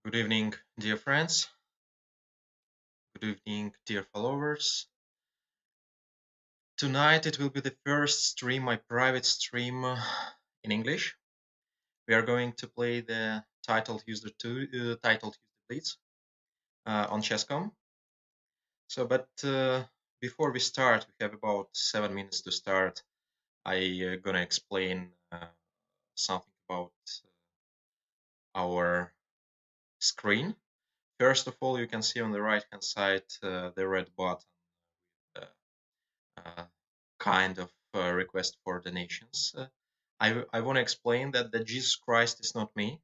Good evening, dear friends. Good evening, dear followers. Tonight it will be the first stream, my private stream in English. We are going to play the titled user blitz on Chess.com. But before we start, we have about 7 minutes to start. I gonna explain something about our screen. First of all, you can see on the right hand side the red button. Uh, kind of request for donations. I want to explain that Jesus Christ is not me,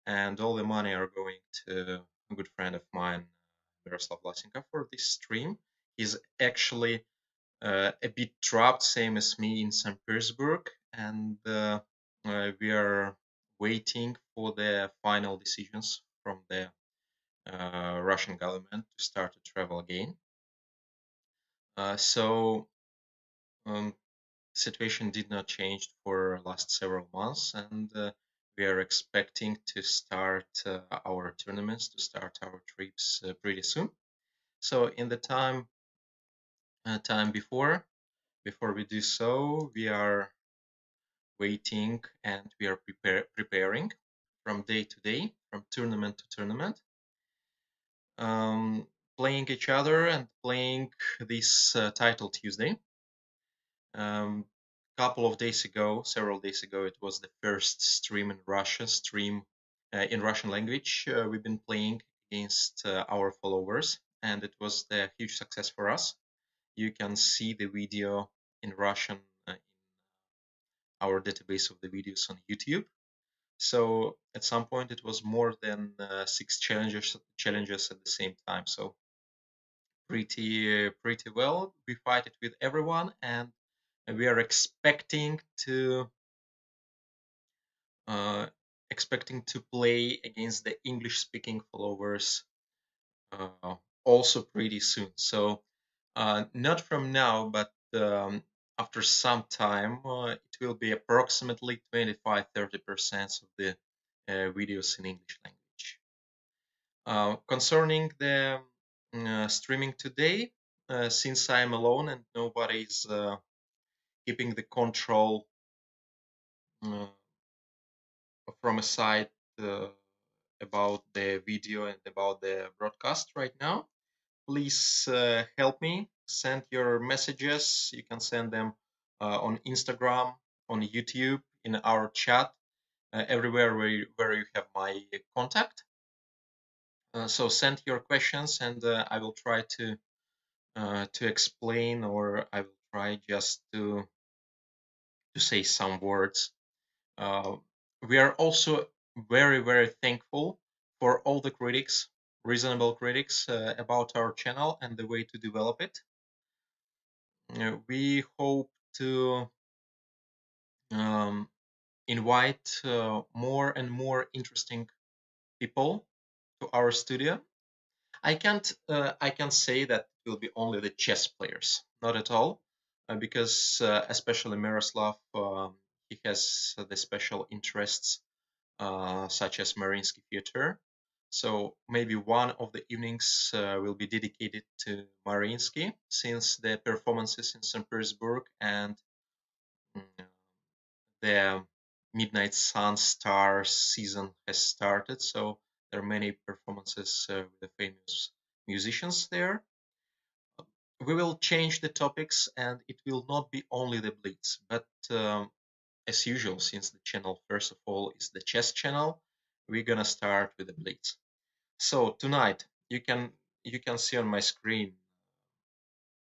and all the money are going to a good friend of mine, Miroslav Lasenko, for this stream. He's actually a bit trapped, same as me, in St. Petersburg, and we are waiting for the final decisions from the Russian government to start to travel again. So situation did not change for last several months, and we are expecting to start our tournaments, to start our trips pretty soon. So in the time before we do so, we are waiting and we are preparing from day to day, from tournament to tournament, playing each other and playing this title Tuesday. Couple of days ago, several days ago, it was the first stream in Russia, in Russian language. We've been playing against our followers, and it was a huge success for us. You can see the video in Russian in our database of the videos on YouTube. So at some point, it was more than 6 challenges at the same time. So pretty well. We fight it with everyone, and we are expecting to play against the English-speaking followers also pretty soon. So not from now, but after some time, it will be approximately 25-30% of the videos in English language. Concerning the streaming today, since I'm alone and nobody is keeping the control from a side about the video and about the broadcast right now, please help me. Send your messages. You can send them on Instagram, on YouTube, in our chat, everywhere where you have my contact. So send your questions, and I will try to explain, or I will try just to say some words. We are also very thankful for all the critics, reasonable critics, about our channel and the way to develop it. We hope to invite more and more interesting people to our studio. I can't say that it will be only the chess players, not at all, because especially Miroslav, he has the special interests such as Mariinsky Theater. So maybe one of the evenings will be dedicated to Mariinsky, since the performances in St. Petersburg and the Midnight Sun Star season has started. So there are many performances with the famous musicians there. We will change the topics, and it will not be only the Blitz, but as usual, since the channel first of all is the chess channel, we're gonna start with the Blitz. So tonight you can see on my screen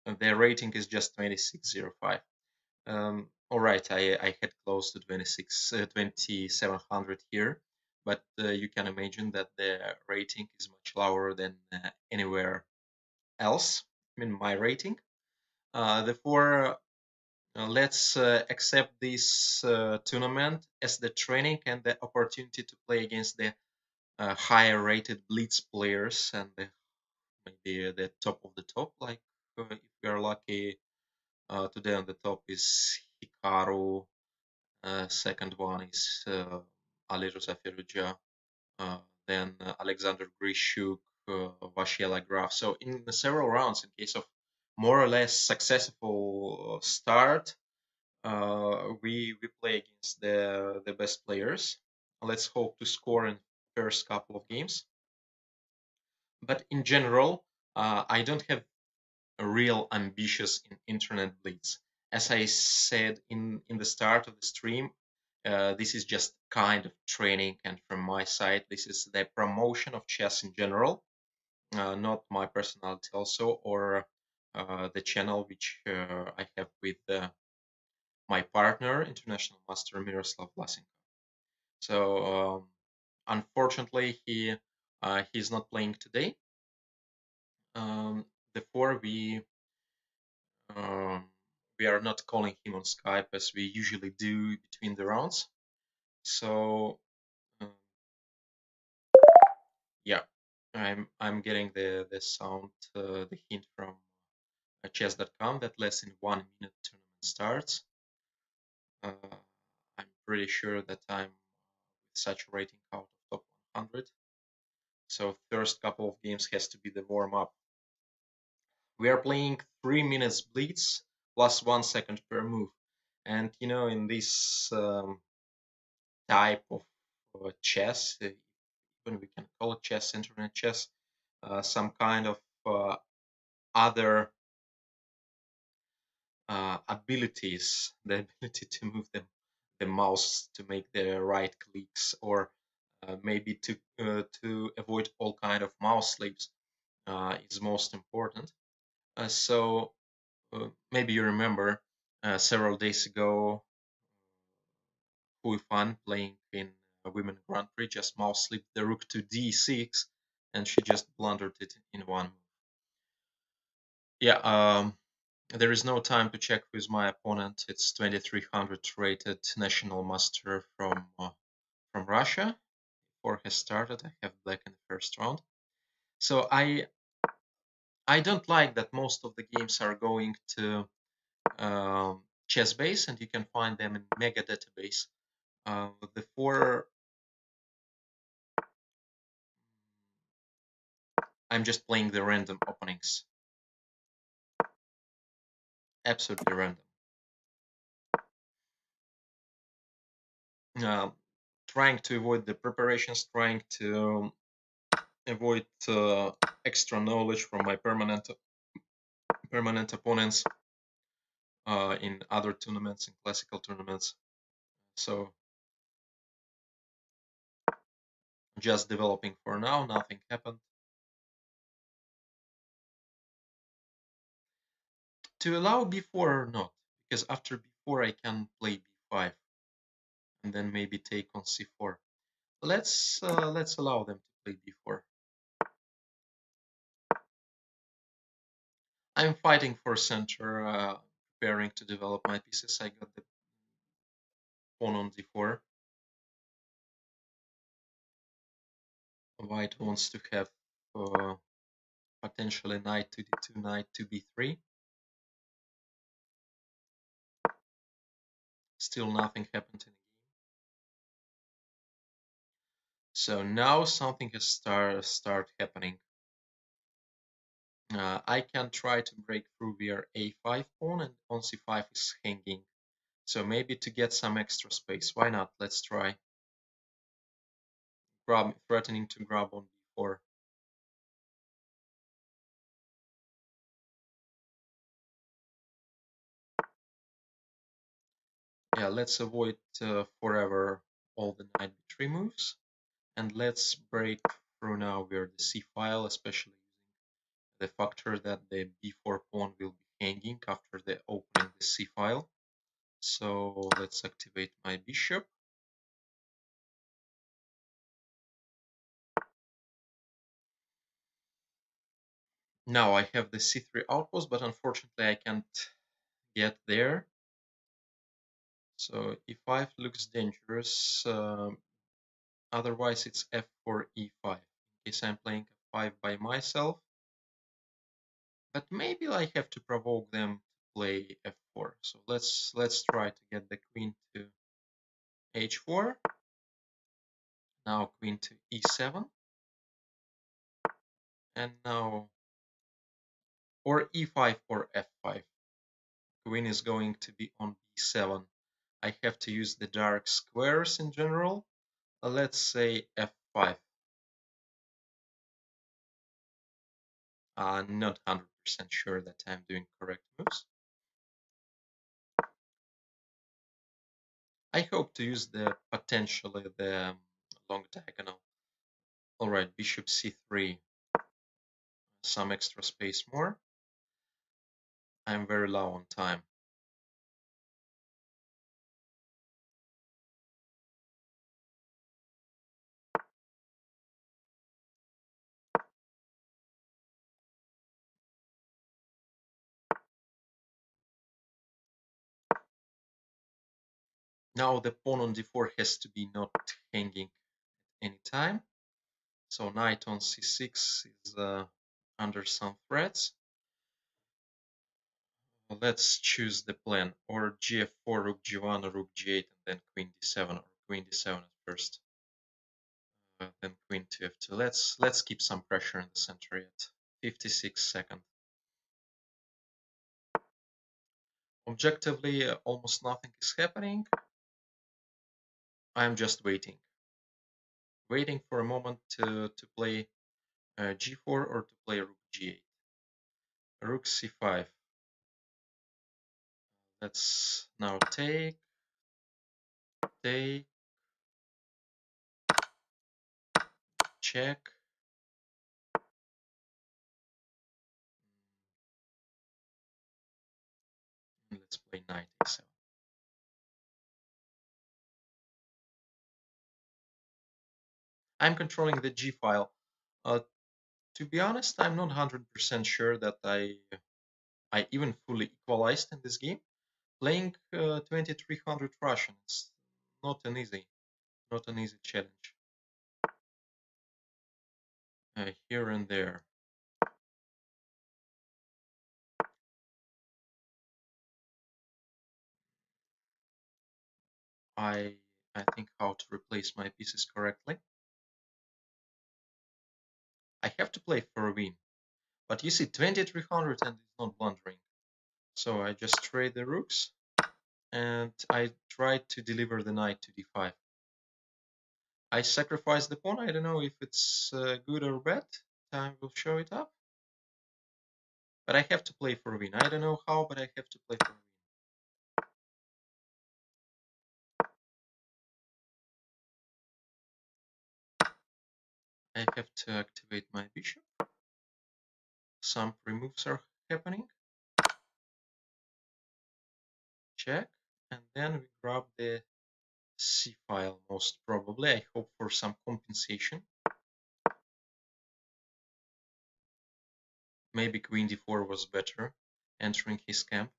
the rating is just 2605. All right, I had close to 2700 here, but you can imagine that the rating is much lower than anywhere else. I mean, my rating. Therefore, let's accept this tournament as the training and the opportunity to play against the higher rated blitz players, and maybe the top of the top. Like if we are lucky, today on the top is Hikaru. Second one is Ali Reza Feruja. then Alexander Grishuk, Vashela Graf. So in several rounds, in case of more or less successful start, we play against the best players. Let's hope to score in first couple of games. But in general, I don't have a real ambitious in internet blitz. As I said in the start of the stream, this is just kind of training, and from my side, this is the promotion of chess in general, not my personality also, or the channel which I have with my partner, international master Miroslav Vlasenko. So unfortunately, he's not playing today. Therefore, um, we are not calling him on Skype as we usually do between the rounds. So yeah, I'm getting the sound, the hint from chess.com that less than 1 minute tournament starts. I'm pretty sure that I'm with such a rating out of top 100. So first couple of games has to be the warm up. We are playing 3 minutes blitz plus 1 second per move, and you know, in this type of chess, even we can call it chess, internet chess, some kind of other abilities, the ability to move the mouse to make the right clicks, or maybe to avoid all kind of mouse slips is most important. So maybe you remember several days ago, Hui Fan playing in a Women Grand Prix just mouse slipped the rook to d6, and she just blundered it in one move. Yeah, there is no time to check with my opponent. It's 2300 rated national master from Russia. Before has started, I have black in the first round. So I don't like that most of the games are going to chess base, and you can find them in mega database. The four, I'm just playing the random openings, absolutely random. Trying to avoid the preparations, trying to avoid extra knowledge from my permanent opponents in other tournaments, in classical tournaments. So just developing for now, nothing happened. To allow b4 or not, because after b4 I can play b5 and then maybe take on c4. Let's allow them to play b4. I'm fighting for center, preparing to develop my pieces. I got the pawn on d4. White wants to have potentially knight to d2, knight to b3. Still nothing happened in the game. So now something has start happening. I can try to break through via a5 pawn, and on c5 is hanging. So maybe to get some extra space. Why not? Let's try. Threatening to grab on b4. Yeah, let's avoid forever all the knight b3 moves. And let's break through now via the c file, especially using the factor that the b4 pawn will be hanging after the opening the c file. So let's activate my bishop. Now I have the c3 outpost, but unfortunately I can't get there. So e5 looks dangerous. Otherwise it's f4 e5. In case I'm playing f5 by myself. But maybe I have to provoke them to play f4. So let's try to get the queen to h4. Now queen to e7. And now, or e5 or f5. Queen is going to be on b7. I have to use the dark squares in general. Let's say f5. Not 100% sure that I'm doing correct moves. I hope to use potentially the long diagonal. Alright, bishop c3. Some extra space more. I'm very low on time. Now the pawn on d4 has to be not hanging any time. So knight on c6 is under some threats. Let's choose the plan, or gf4, rook g1, or rook g8, and then queen d7, or queen d7 at first, then queen to f2. Let's keep some pressure in the center yet. 56 seconds. Objectively, almost nothing is happening. I'm just waiting for a moment to play g4 or to play rook g8. Rook c5. Let's now take, check. And let's play knight a7. I'm controlling the g file. To be honest, I'm not 100% sure that I even fully equalized in this game. Playing 2300 Russian, it's not an easy challenge. Here and there. I think how to replace my pieces correctly. I have to play for a win. But you see, 2300 and it's not blundering. So I just trade the rooks and I try to deliver the knight to d5. I sacrifice the pawn. I don't know if it's good or bad. Time will show it up. But I have to play for a win. I don't know how, but I have to play for a win. I have to activate my bishop. Some pre-moves are happening. Check. And then we grab the C file, most probably. I hope for some compensation. Maybe queen d4 was better, entering his camp.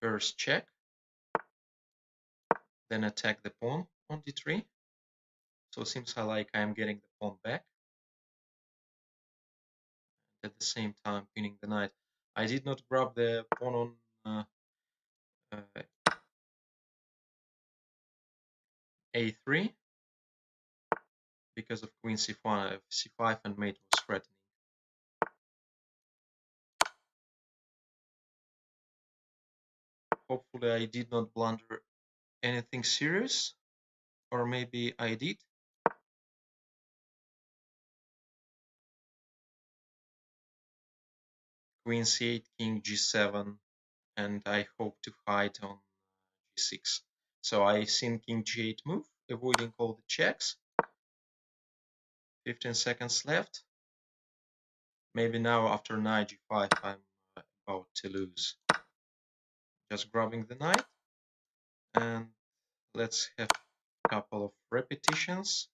First check. Then attack the pawn on d3. So it seems like I'm getting the pawn back. At the same time pinning the knight. I did not grab the pawn on a3 because of queen c5 and mate was threatening. Hopefully I did not blunder anything serious, or maybe I did. Queen c8, king g7, and I hope to hide on g6. So I seen king g8 move, avoiding all the checks. 15 seconds left. Maybe now after knight g5 I'm about to lose. Just grabbing the knight, and let's have a couple of repetitions.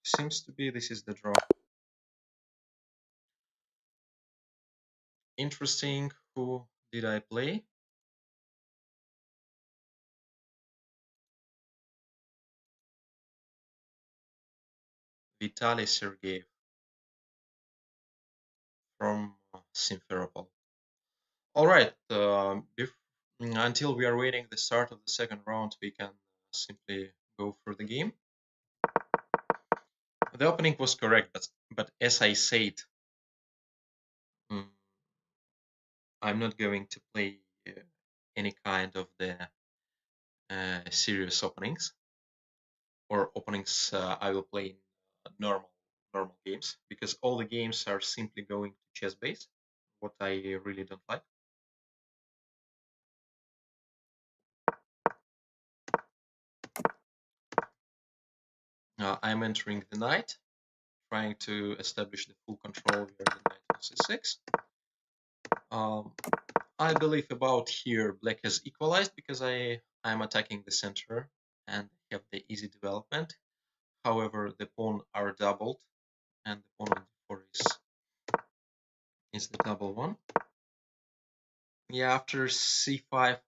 Seems to be this is the draw. Interesting. Who did I play? Vitaly Sergeyev from Simferopol. All right. Until we are waiting the start of the second round, we can simply go through the game. The opening was correct, but as I said, mm, I'm not going to play any kind of the serious openings or openings I will play in normal games, because all the games are simply going to chess base, what I really don't like. I'm entering the knight, trying to establish the full control here, the knight on c6. I believe about here black has equalized because I'm attacking the center and have the easy development. However, the pawn are doubled, and the pawn on d4 is the double one. Yeah, after c5,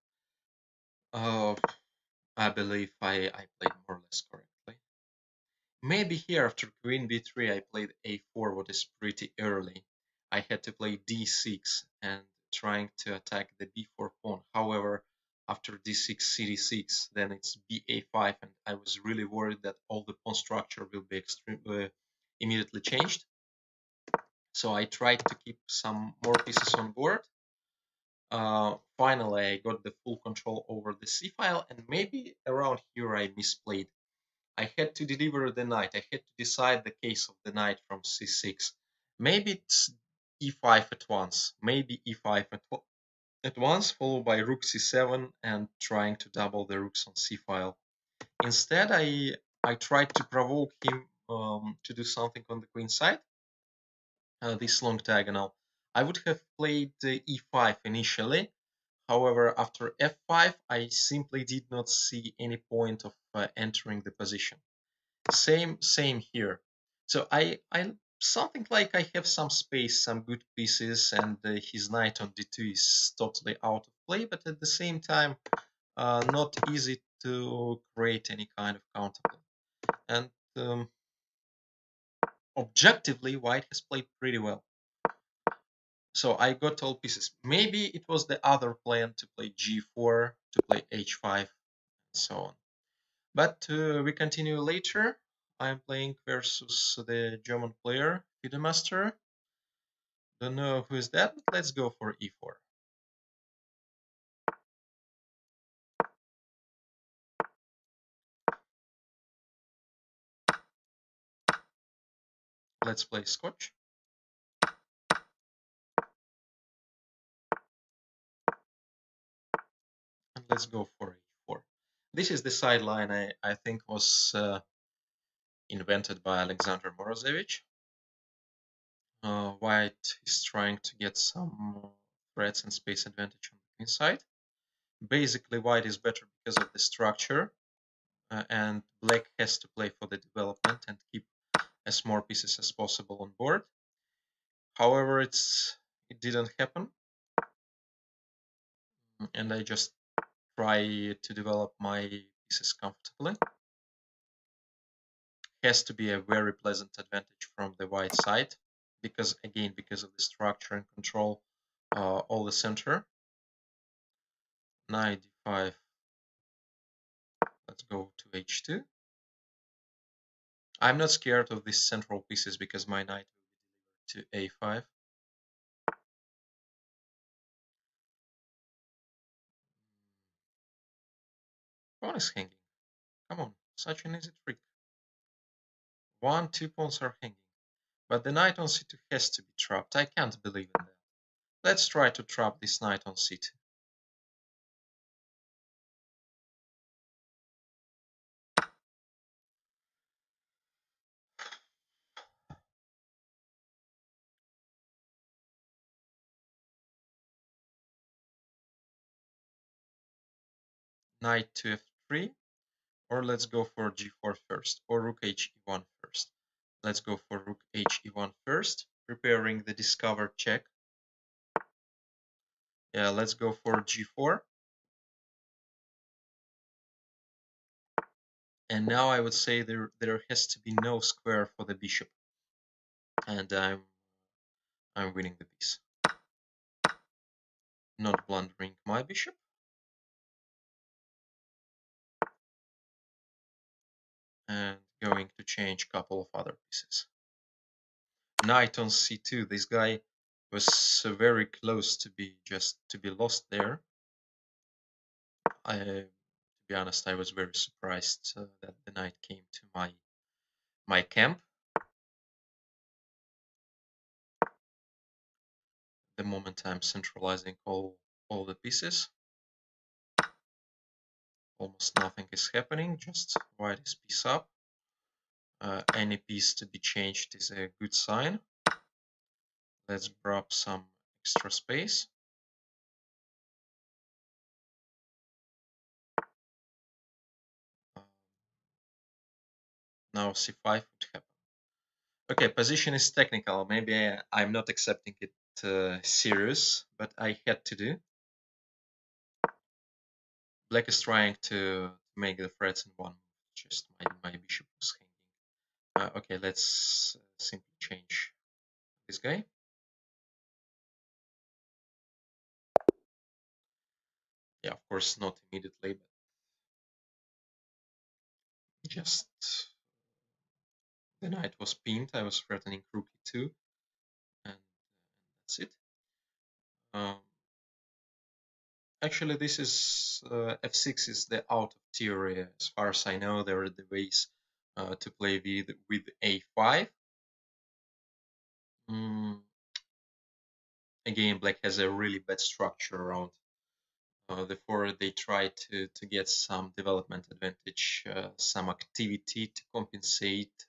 I believe I played more or less correctly. Maybe here after queen b3 I played a4, what is pretty early. I had to play d6 and trying to attack the b4 pawn. However, after d6, cd6, then it's ba5, and I was really worried that all the pawn structure will be immediately changed. So I tried to keep some more pieces on board. Finally, I got the full control over the c file, and maybe around here I misplayed. I had to deliver the knight. I had to decide the case of the knight from c6. Maybe it's e5 at once. Maybe e5 at once, followed by rook c7 and trying to double the rooks on c file. Instead, I tried to provoke him to do something on the queen side. This long diagonal. I would have played e5 initially. However, after f5, I simply did not see any point of entering the position. Same here. So I something like I have some space, some good pieces, and his knight on d2 is totally out of play, but at the same time, not easy to create any kind of counterplay. And objectively, white has played pretty well. So I got all pieces. Maybe it was the other plan to play g4, to play h5, and so on. But we continue later. I'm playing versus the German player, Fidemaster. Don't know who is that, but let's go for e4. Let's play Scotch. And let's go for e4. This is the sideline I think was invented by Alexander Morozevich. White is trying to get some threats and space advantage on the inside. Basically, white is better because of the structure, and black has to play for the development and keep as more pieces as possible on board. However, it didn't happen, and I just try to develop my pieces comfortably. Has to be a very pleasant advantage from the white side, because again, because of the structure and control all the center. Knight d5. Let's go to h2. I'm not scared of these central pieces because my knight will be delivered to a5. Pawn is hanging. Come on, such an easy trick. 2 pawns are hanging. But the knight on c2 has to be trapped. I can't believe in that. Let's try to trap this knight on c2. Knight to f3, or let's go for g4 first, or rook h1 first. Let's go for rook h1 first, preparing the discovered check. Yeah, let's go for g4. And now I would say there has to be no square for the bishop, and I'm winning the piece. Not blundering my bishop. and going to change a couple of other pieces. Knight on c2. This guy was very close to be lost there. To be honest, I was very surprised that the knight came to my camp. The moment I'm centralizing all the pieces, almost nothing is happening. Just white is piece up. Any piece to be changed is a good sign. Let's grab some extra space. Now c5 would happen. Okay, position is technical. Maybe I'm not accepting it serious, but I had to do. Black is trying to make the threats in one move. Just my bishop was hanging. Okay, let's simply change this guy. Yeah, of course, not immediately, but just the knight was pinned. I was threatening rook e2, and that's it. Actually, this is f6 is the out of theory. As far as I know, there are the ways to play with a5. Again, black has a really bad structure around. Therefore, they try to get some development advantage, some activity to compensate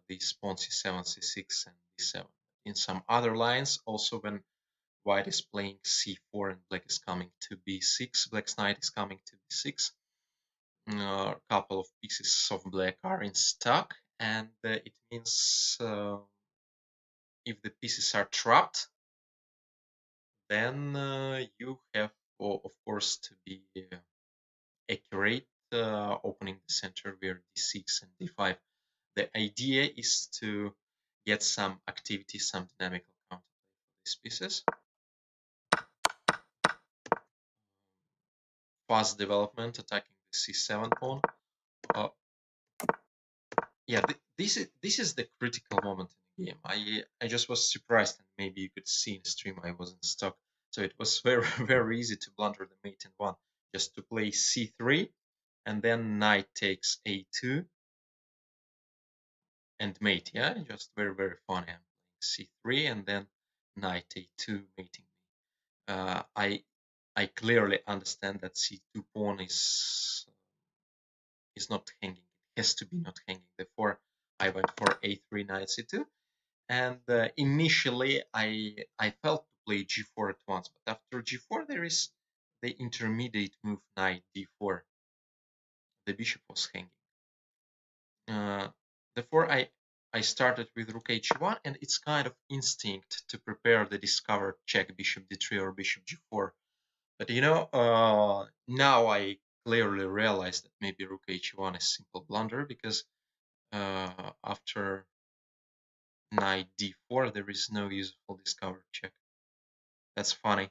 these pawn c7, c6, and d7. In some other lines, also when white is playing c4 and black is coming to b6, black's knight is coming to b6. A couple of pieces of black are in stock, and it means if the pieces are trapped, then you have, of course, to be accurate, opening the center where d6 and d5. The idea is to get some activity, some dynamical counterplay for these pieces. Fast development, attacking the c7 pawn. Yeah, this is the critical moment in the game. I just was surprised, and maybe you could see in the stream I wasn't stuck. So it was very very easy to blunder the mate in one, just to play c3, and then knight takes a2 and mate. Yeah, just very very funny. I'm playing c3 and then knight a2 mating me. I clearly understand that c2 pawn is not hanging. It has to be not hanging. Therefore, I went for a3 knight c2. And initially, I felt to play g4 at once, but after g4, there is the intermediate move knight d4. The bishop was hanging. Therefore, I started with rook h1, and it's kind of instinct to prepare the discovered check bishop d3 or bishop g4. But you know, now I clearly realize that maybe rook h1 is simple blunder, because after knight d4, there is no useful discovered check. That's funny.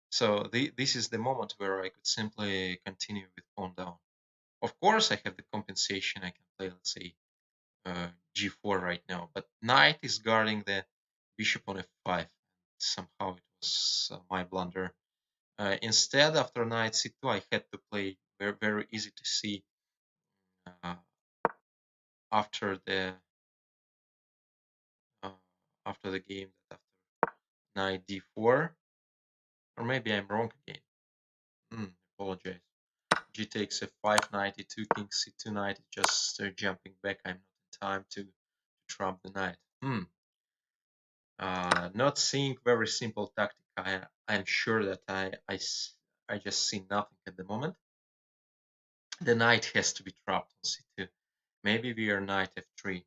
So this is the moment where I could simply continue with pawn down. Of course, I have the compensation. I can play, let's say, g4 right now. But knight is guarding the bishop on f5. Somehow it was my blunder. Instead, after knight c2, I had to play very, very easy to see after the game that after knight d4, or maybe I'm wrong again. Apologize. G takes f5, knight e2, king c2, knight just jumping back. I'm not in time to trump the knight. Not seeing very simple tactic. I'm sure that I just see nothing at the moment. The knight has to be trapped on c2. Maybe we are knight f3.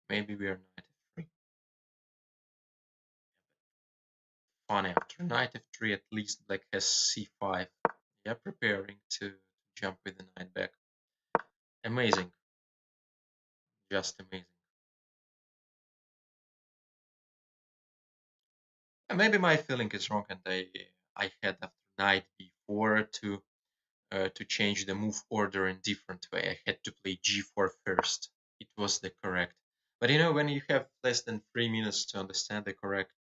Maybe we are knight f3. Fine, after knight f3, at least black has c5. Yeah, preparing to jump with the knight back. Amazing. Just amazing. And maybe my feeling is wrong, and I had after knight b4 to to change the move order in different way. I had to play g4 first. It was the correct. But when you have less than 3 minutes to understand the correct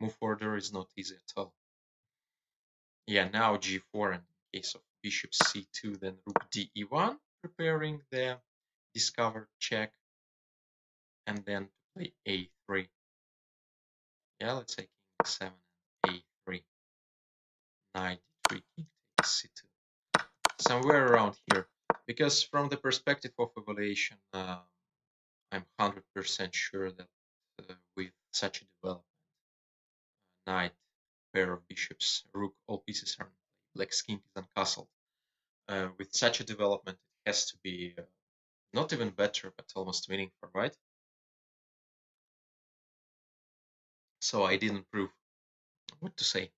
move order, is not easy at all. Yeah, now g4, and in case of bishop c2, then rook de1, preparing the discovered check, and then to play a3. Yeah, let's say king 7 and a3, knight d3, king takes c2, somewhere around here. Because from the perspective of evaluation, I'm 100% sure that with such a development, knight, pair of bishops, rook, all pieces are in play, black's king is uncastled. With such a development, it has to be not even better, but almost meaningful, right? So I didn't prove what to say.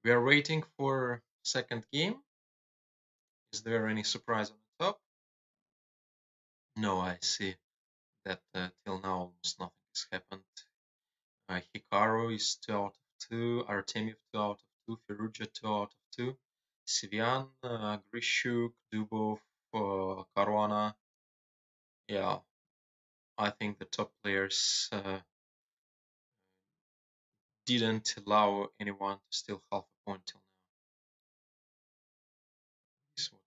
We are waiting for second game. Is there any surprise on the top? No, I see that till now almost nothing has happened. Hikaru is 2 out of 2, Artemiev 2 out of 2, Firuja 2 out of 2, Sivian, Grishuk, Dubov, Caruana. Yeah, I think the top players didn't allow anyone to steal half a point till now. Is what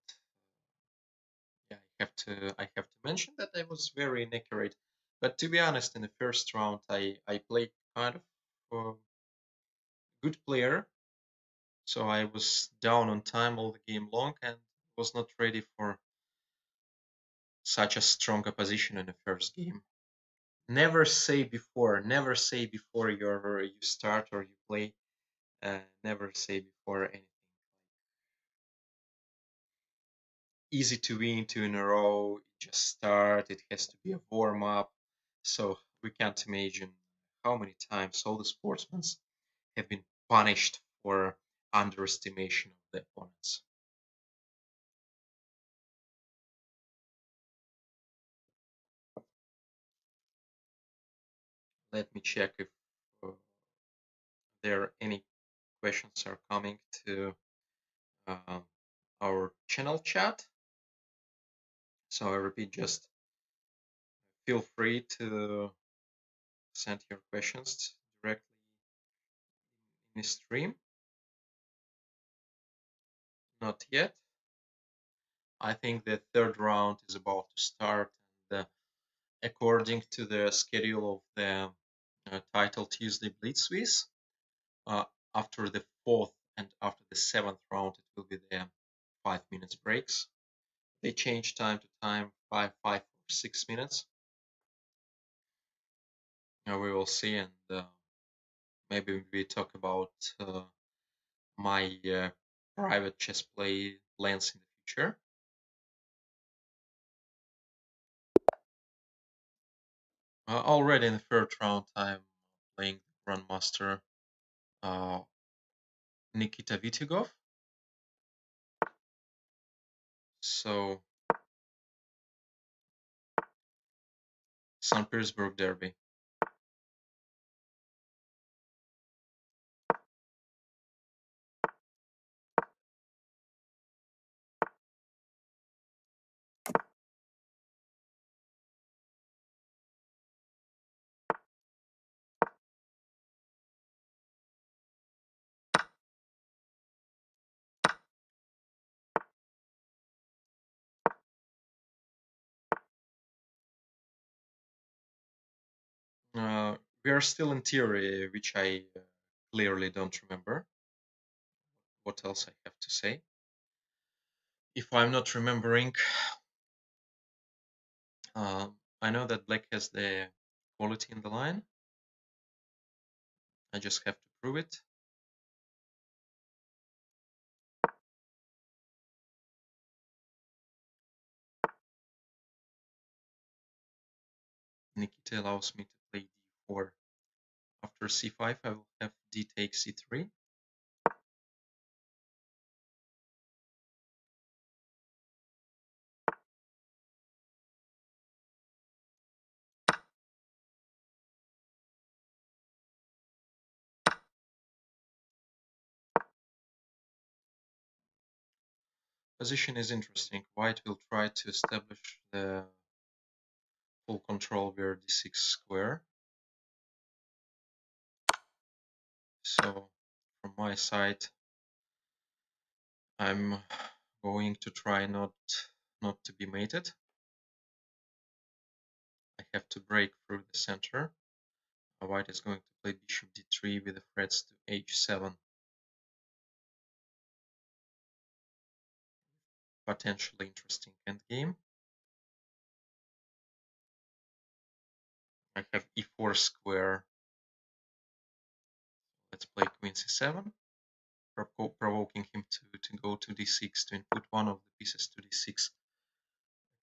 yeah, I have to mention that I was very inaccurate. But to be honest, in the first round, I played kind of a good player, so I was down on time all the game long and was not ready for such a strong opposition in the first game. Never say before you start or you play. Never say before anything. Easy to win 2 in a row. Just start. It has to be a warm up. So we can't imagine how many times all the sportsmen have been punished for underestimation of the opponents. Let me check if there are any questions are coming to our channel chat. So I repeat, just feel free to send your questions directly in the stream. Not yet. I think the third round is about to start, and according to the schedule of the title Tuesday Blitz Swiss, after the fourth and after the seventh round, it will be the 5 minutes breaks. They change time to time, 5 or 6 minutes. We will see, and maybe we talk about my private chess play plans in the future. Already in the third round, I'm playing Grandmaster Nikita Vitigov. So, St. Petersburg Derby. We are still in theory, which I clearly don't remember. What else I have to say? If I'm not remembering, I know that black has the quality in the line. I just have to prove it. Nikita allows me to play d4. After c5, I will have d takes c3. Position is interesting. White will try to establish the full control over d6 square. So from my side, I'm going to try not to be mated. I have to break through the center. White is going to play bishop d3 with the threats to h7. Potentially interesting endgame. I have e4 square. Let's play queen c7, provoking him to go to d6 to input one of the pieces to d6.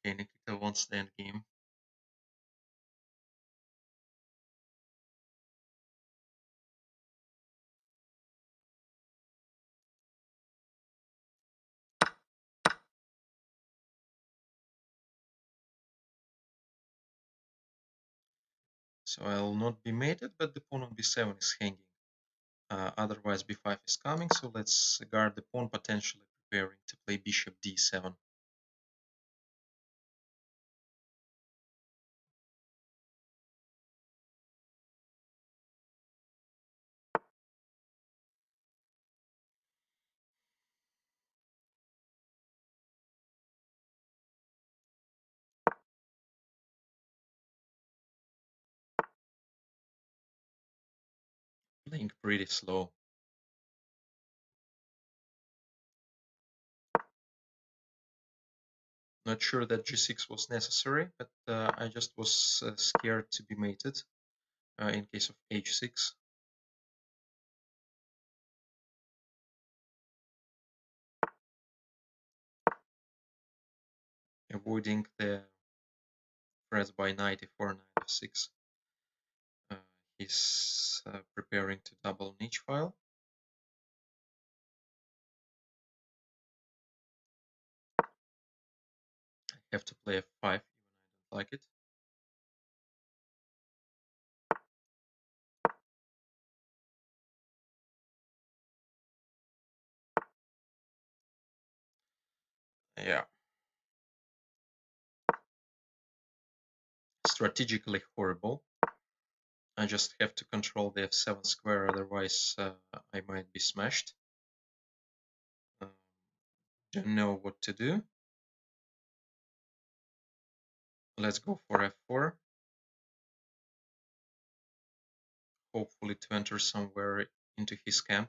Okay, Nikita wants the endgame. So I'll not be mated, but the pawn on b7 is hanging. Otherwise b5 is coming, so let's guard the pawn, potentially preparing to play bishop d7. Playing pretty slow. Not sure that g6 was necessary, but I just was scared to be mated in case of h6. Avoiding the threats by knight e4, knight f6. He's preparing to double niche file. I have to play f5, even I don't like it. Yeah. Strategically horrible. I just have to control the f7 square, otherwise I might be smashed. Don't know what to do. Let's go for f4. Hopefully to enter somewhere into his camp.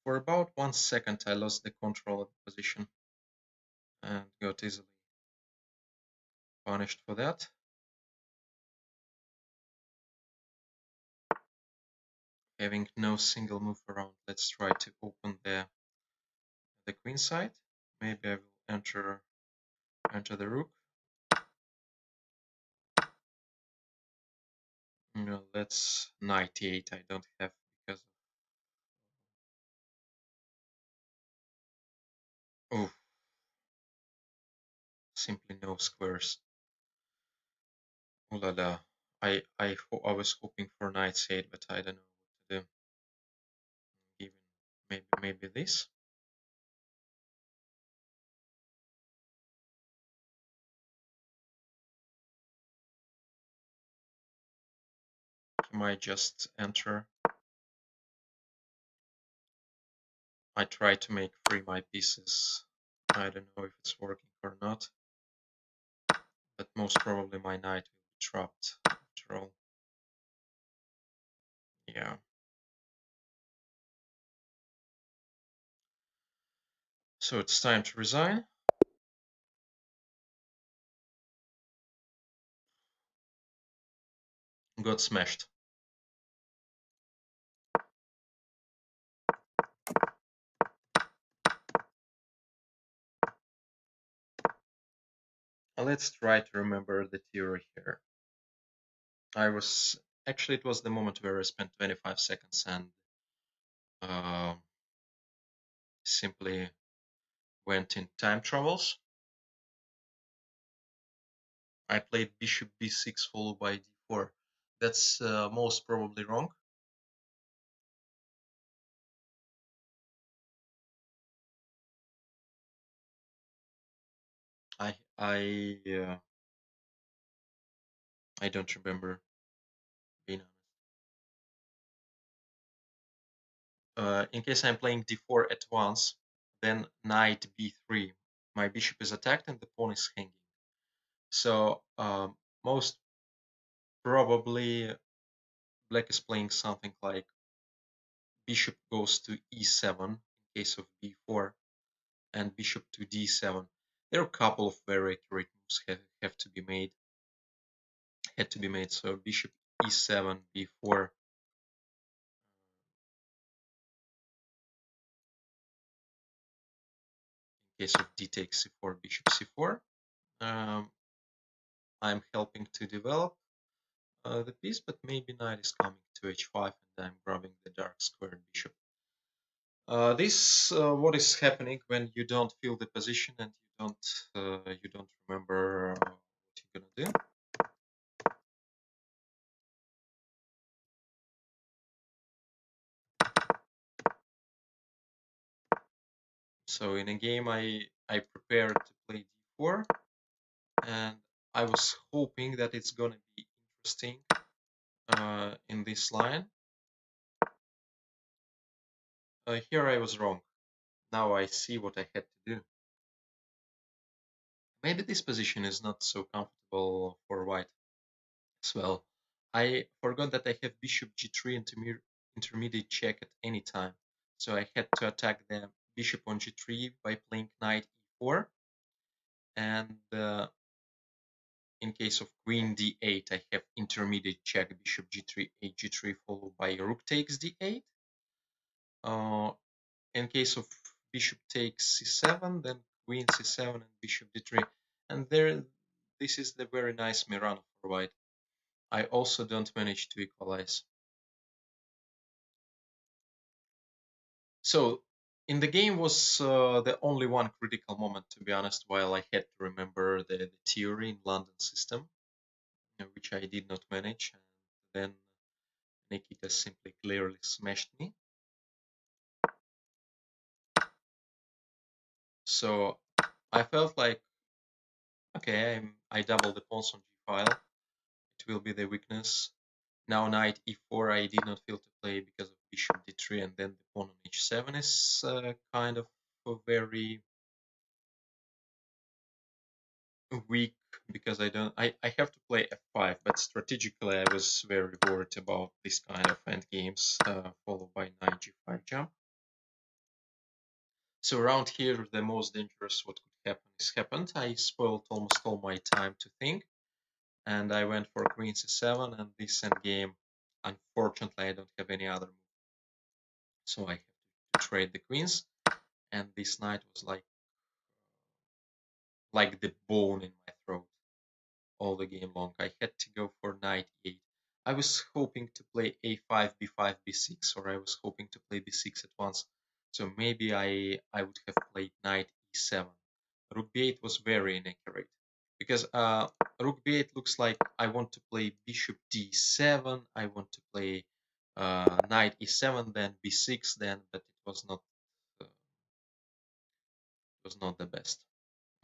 For about 1 second I lost the control of the position and got easily punished for that. Having no single move around, let's try to open the queen side. Maybe I will enter the rook. No, let's knight e8. I don't have, because of simply no squares. Oh la la. I was hoping for knight c8, but I don't know what to do. Even maybe this. He might just enter. I try to make free my pieces. I don't know if it's working or not, but most probably my knight will be trapped after all. Yeah. So it's time to resign. Got smashed. Let's try to remember the theory here. It was the moment where I spent 25 seconds and uh, simply went in time travels. I played bishop b6 followed by d4. That's most probably wrong. I I uh, I don't remember, being honest. In case I'm playing d4 at once, then knight b3. My bishop is attacked and the pawn is hanging. So most probably black is playing something like bishop goes to e7 in case of b4 and bishop to d7. There are a couple of very accurate moves have to be made. Had to be made. So bishop e7, b4. In case of d takes c4, bishop c4. I'm helping to develop the piece, but maybe knight is coming to h5 and I'm grabbing the dark squared bishop. This what is happening when you don't feel the position and you don't remember what you're gonna do. So in a game I prepared to play d4 and I was hoping that it's gonna be interesting in this line. Here I was wrong. Now I see what I had to do. Maybe this position is not so comfortable for white as well. I forgot that I have bishop g3 intermediate check at any time. So I had to attack the bishop on g3 by playing knight e4. And in case of queen d8, I have intermediate check, bishop g3, h3, followed by rook takes d8. In case of bishop takes c7, then queen c7 and bishop d3. And this is the very nice Mirano for white. I also don't manage to equalize. So in the game was the only one critical moment, to be honest, while I had to remember the theory in London system, which I did not manage. And then Nikita simply clearly smashed me. So I felt like, okay, I double the pawns on g-file. It will be the weakness. Now knight e4 I did not feel to play because of bishop d3, and then the pawn on h7 is kind of very weak because I have to play f5, but strategically I was very worried about this kind of endgames followed by knight g5 jump. So around here the most dangerous what could happen is happened. I spoiled almost all my time to think, and I went for queen c7, and this endgame, unfortunately I don't have any other move, so I have to trade the queens, and this knight was like the bone in my throat all the game long. I had to go for knight e8. I was hoping to play a5, b5, b6, or I was hoping to play b6 at once. So maybe I would have played knight e7. Rook b8 was very inaccurate because rook b8 looks like I want to play bishop d7. I want to play knight e7, then b6, then, but it was not the best.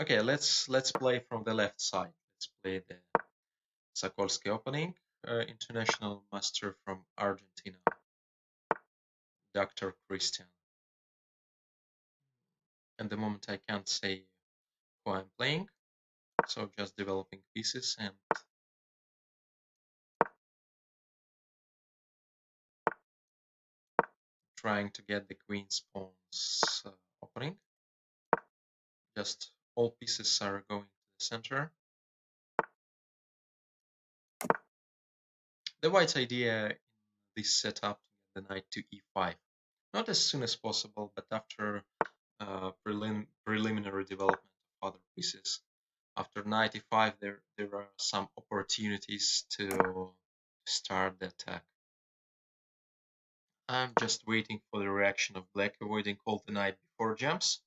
Okay, let's play from the left side. Let's play the Sokolsky opening, international master from Argentina, Dr. Christian. At the moment I can't say who I'm playing, so just developing pieces and trying to get the queen's pawns opening. Just all pieces are going to the center. The white's idea in this setup to get the knight to e5. Not as soon as possible, but after preliminary development of other pieces. After knight e5, there are some opportunities to start the attack. I'm just waiting for the reaction of black, avoiding all the knight before jumps.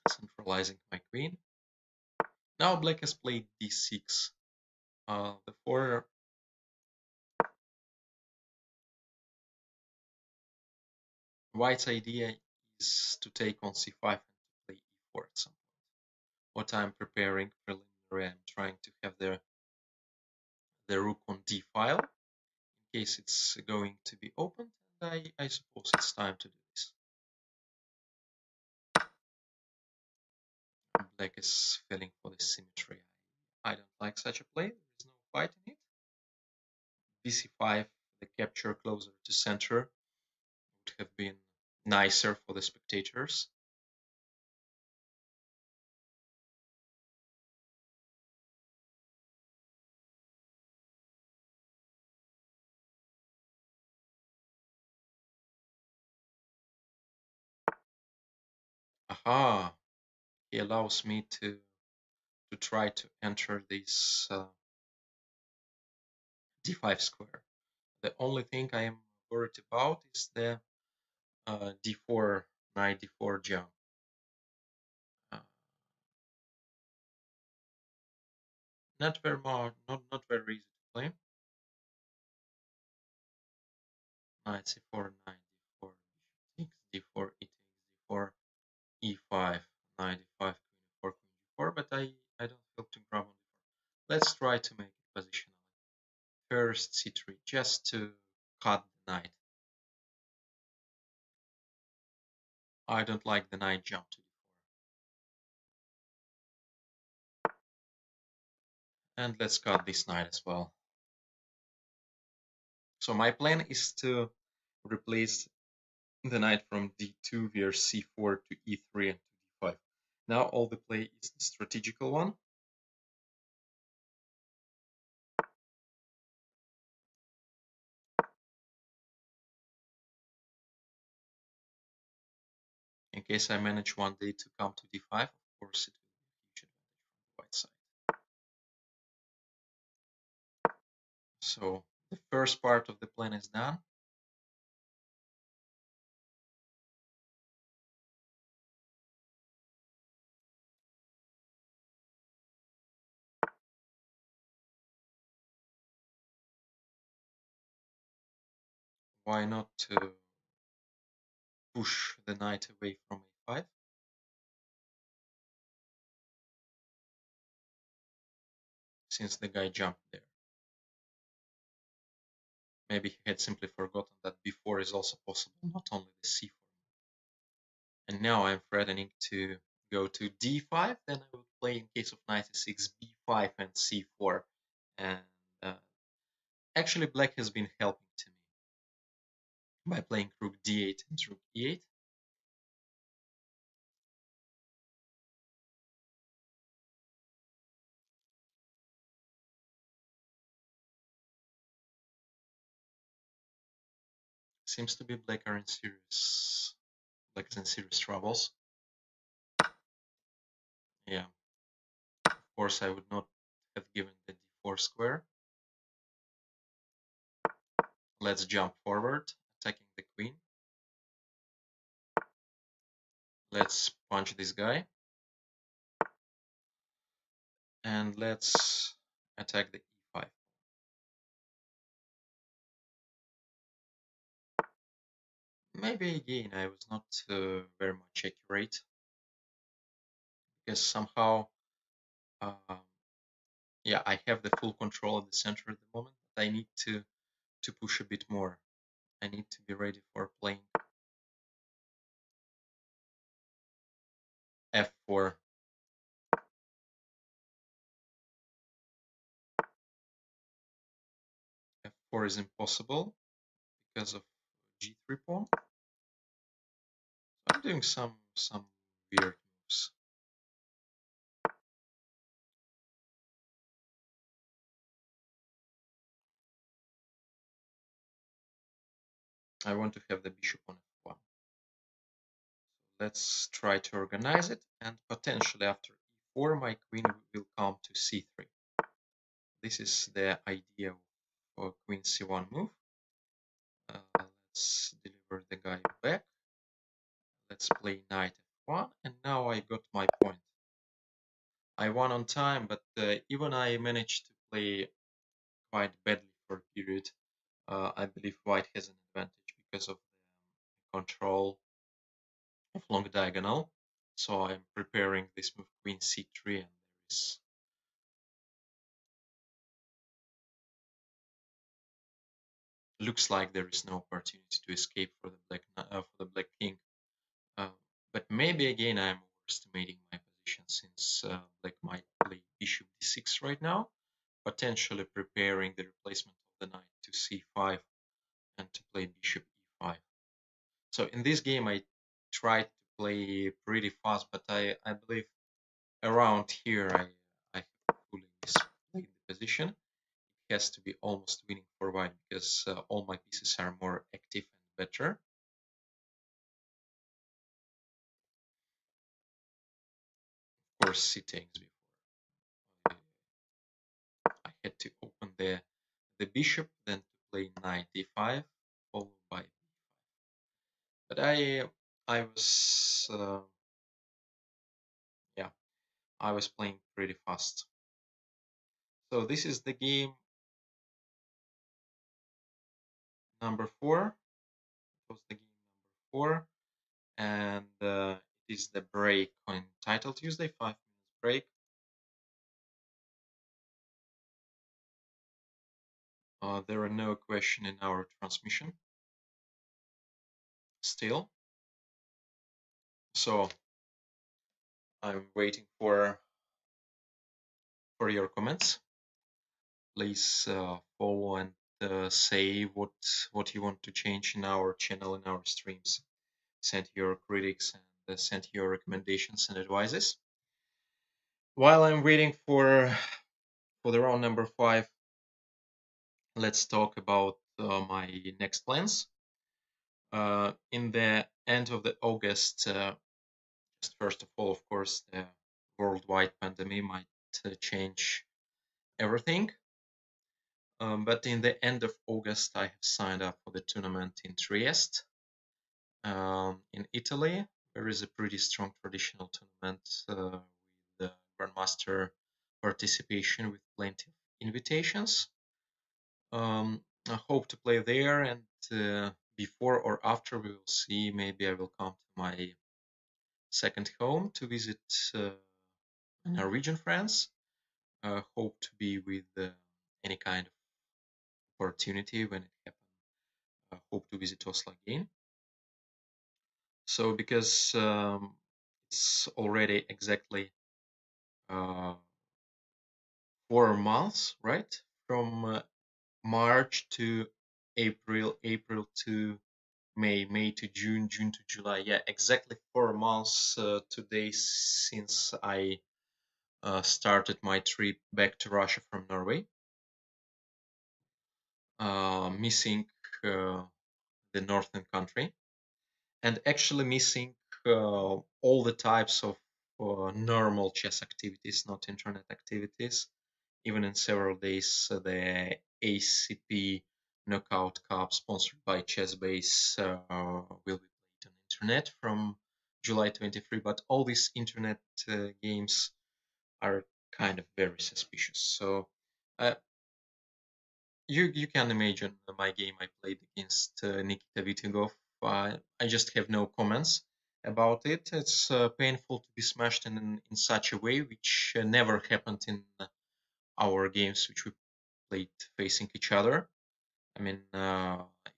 Centralizing my queen. Now black has played d6. The white's idea is to take on c5 and to play e4 at some point. What I'm preparing preliminary, I'm trying to have the rook on d file in case it's going to be opened, and I suppose it's time to do this. Black is feeling for the symmetry. I don't like such a play. There's no fight in it. bc5, the capture closer to center, would have been nicer for the spectators. Aha! He allows me to try to enter this d5 square. The only thing I am worried about is the d4 knight d4 jump. Not very much, not very easy to play. Knight c4, knight d4, bishop takes d4, e takes d4, e5, knight d5, queen e4, queen g4, but I don't feel too grab on d4. Let's try to make it positional. First c3, just to cut the knight. I don't like the knight jump to d4. And let's cut this knight as well. So my plan is to replace the knight from d2 via c4 to e3 and to d5. Now all the play is the strategical one. In case I manage one day to come to d5, of course it will be a huge advantage from the white side. So the first part of the plan is done. Why not to push the knight away from a5? Since the guy jumped there. Maybe he had simply forgotten that b4 is also possible, not only the c4. And now I'm threatening to go to d5, then I would play in case of knight e6, b5 and c4. And actually black has been helping to me by playing rook d8 and rook e8. Seems to be black is in serious troubles. Yeah, of course I would not have given the d4 square. Let's jump forward, attacking the queen. Let's punch this guy. And let's attack the e5. Maybe again I was not very much accurate, because somehow yeah, I have the full control at the center at the moment, but I need to push a bit more. I need to be ready for playing f4. f4 is impossible because of g3 pawn. So I'm doing some weird moves. I want to have the bishop on f1. let's try to organize it, and potentially after e4 my queen will come to c3. This is the idea of queen c1 move. Let's deliver the guy back. Let's play knight f1, and now I got my point. I won on time, but even I managed to play quite badly for a period. I believe white has an advantage because of the control of long diagonal. So I'm preparing this move queen c3, and there is looks like there is no opportunity to escape for the black king. Uh, but maybe again I'm overestimating my position, since black might play bishop d6 right now, potentially preparing the replacement of the knight to c5 and to play bishop e5. So in this game I tried to play pretty fast, but I believe around here I have fully misplayed the position. It has to be almost winning for white, because all my pieces are more active and better. Of course, c takes before. I had to open the bishop, then to play knight d5, followed by b5. But I was yeah, I was playing pretty fast. So this is the game number 4. It was the game number 4, and it is the break on Title Tuesday, 5 minutes break. There are no questions in our transmission still, so I'm waiting for your comments. Please follow and say what you want to change in our channel, in our streams. Send your critics and send your recommendations and advices. While I'm waiting for the round number 5, let's talk about my next plans. In the end of the August, just first of all, of course, the worldwide pandemic might change everything. But in the end of August, I have signed up for the tournament in Trieste, in Italy. There is a pretty strong traditional tournament with the Grandmaster participation, with plenty of invitations. I hope to play there, and before or after we will see. Maybe I will come to my second home to visit Norwegian friends. Hope to be with any kind of opportunity when it happens. Hope to visit Oslo again. So because it's already exactly 4 months, right? From March to April, April to May, May to June, June to July. Yeah, exactly 4 months today since I started my trip back to Russia from Norway. Missing the northern country, and actually missing all the types of normal chess activities, not internet activities. Even in several days, the ACP Knockout Cup, sponsored by ChessBase, will be played on internet from July 23. But all these internet games are kind of very suspicious. So you can imagine my game I played against Nikita Vitygov. I just have no comments about it. It's painful to be smashed in such a way, which never happened in our games which we played facing each other. I mean,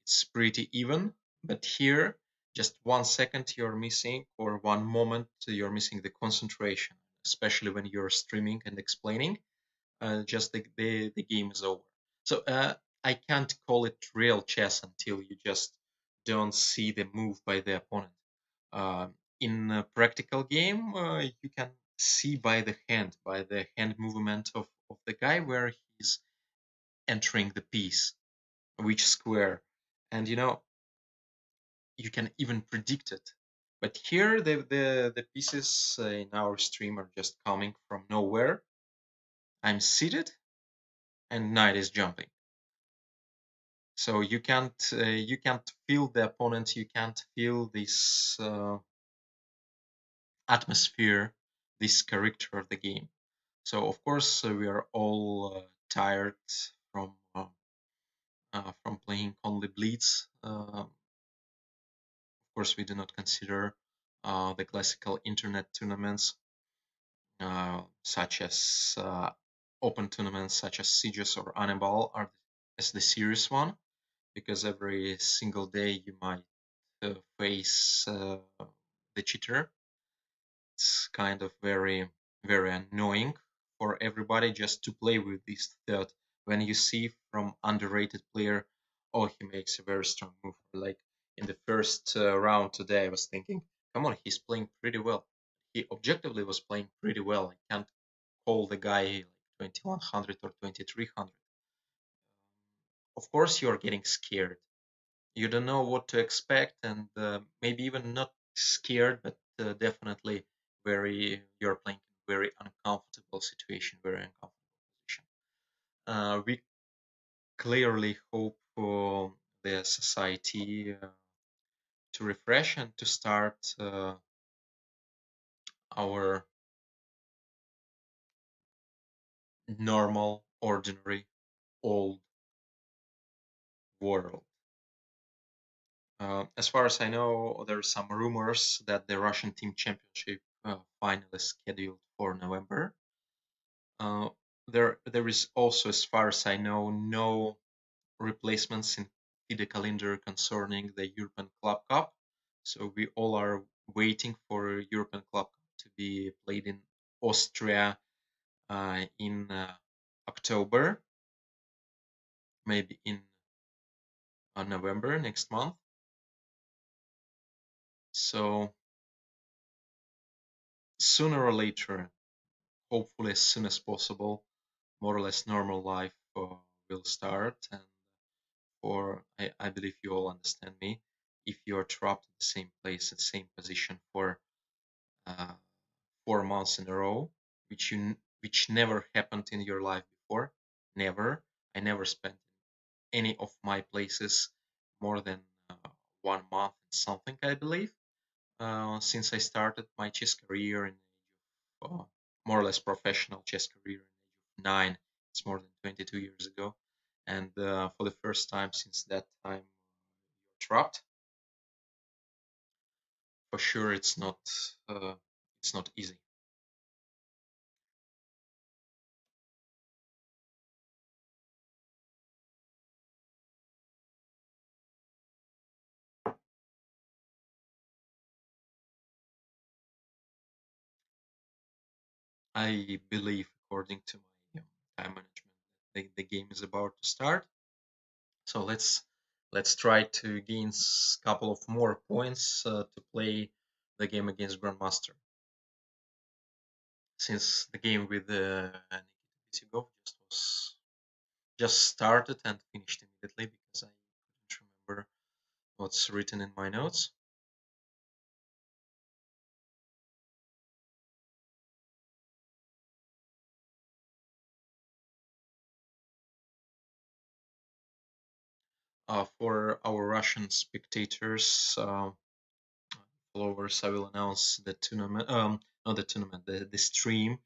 it's pretty even, but here, just 1 second you're missing, or 1 moment you're missing the concentration, especially when you're streaming and explaining. Just the game is over. So I can't call it real chess until you just don't see the move by the opponent. In a practical game, you can see by the hand movement of the guy, where he's entering the piece, which square, and you can even predict it. But here, the pieces in our stream are just coming from nowhere. I'm seated, and knight is jumping. So you can't feel the opponent. You can't feel this atmosphere, this character of the game. So of course we are all tired from playing only blitz. Of course, we do not consider the classical internet tournaments, such as open tournaments such as Sieges or Annibal, are as the serious one, because every single day you might face the cheater. It's kind of very annoying for everybody just to play with this third. When you see from underrated player, oh, he makes a very strong move. Like in the first round today, I was thinking, come on, he's playing pretty well. He objectively was playing pretty well. I can't call the guy like 2100 or 2300. Of course, you're getting scared. You don't know what to expect, and maybe even not scared, but definitely you're playing in very uncomfortable situation, very uncomfortable position. We clearly hope for the society to refresh and to start our normal, ordinary, old world. As far as I know, there are some rumors that the Russian team championship final is scheduled for November. Uh, there is also, as far as I know, no replacements in FIDE calendar concerning the European Club Cup. So we all are waiting for European Club Cup to be played in Austria in October, maybe in November next month. So sooner or later, hopefully as soon as possible, more or less normal life will start. And I believe you all understand me. If you are trapped in the same place, at the same position for uh, 4 months in a row, which never happened in your life before, never. I never spent any of my places more than 1 month and something, I believe, since I started my chess career in more or less professional chess career in age of 9. It's more than 22 years ago, and for the first time since that time, you're trapped. For sure, it's not easy. I believe, according to my time management, the game is about to start. So let's try to gain a couple of more points to play the game against Grandmaster. Since the game with Nikita Bisigov just started and finished immediately because I couldn't remember what's written in my notes. For our Russian spectators, followers, I will announce the tournament, not the tournament, the stream,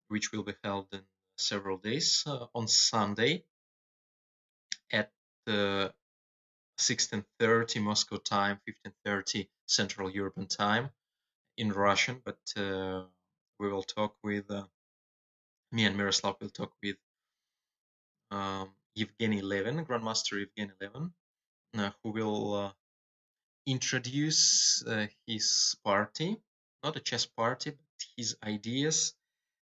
which will be held in several days on Sunday at 16:30 Moscow time, 15:30 Central European time in Russian. But we will talk with me and Miroslav will talk with Evgeny Levin, Grandmaster Evgeny Levin, who will introduce his party, not a chess party, but his ideas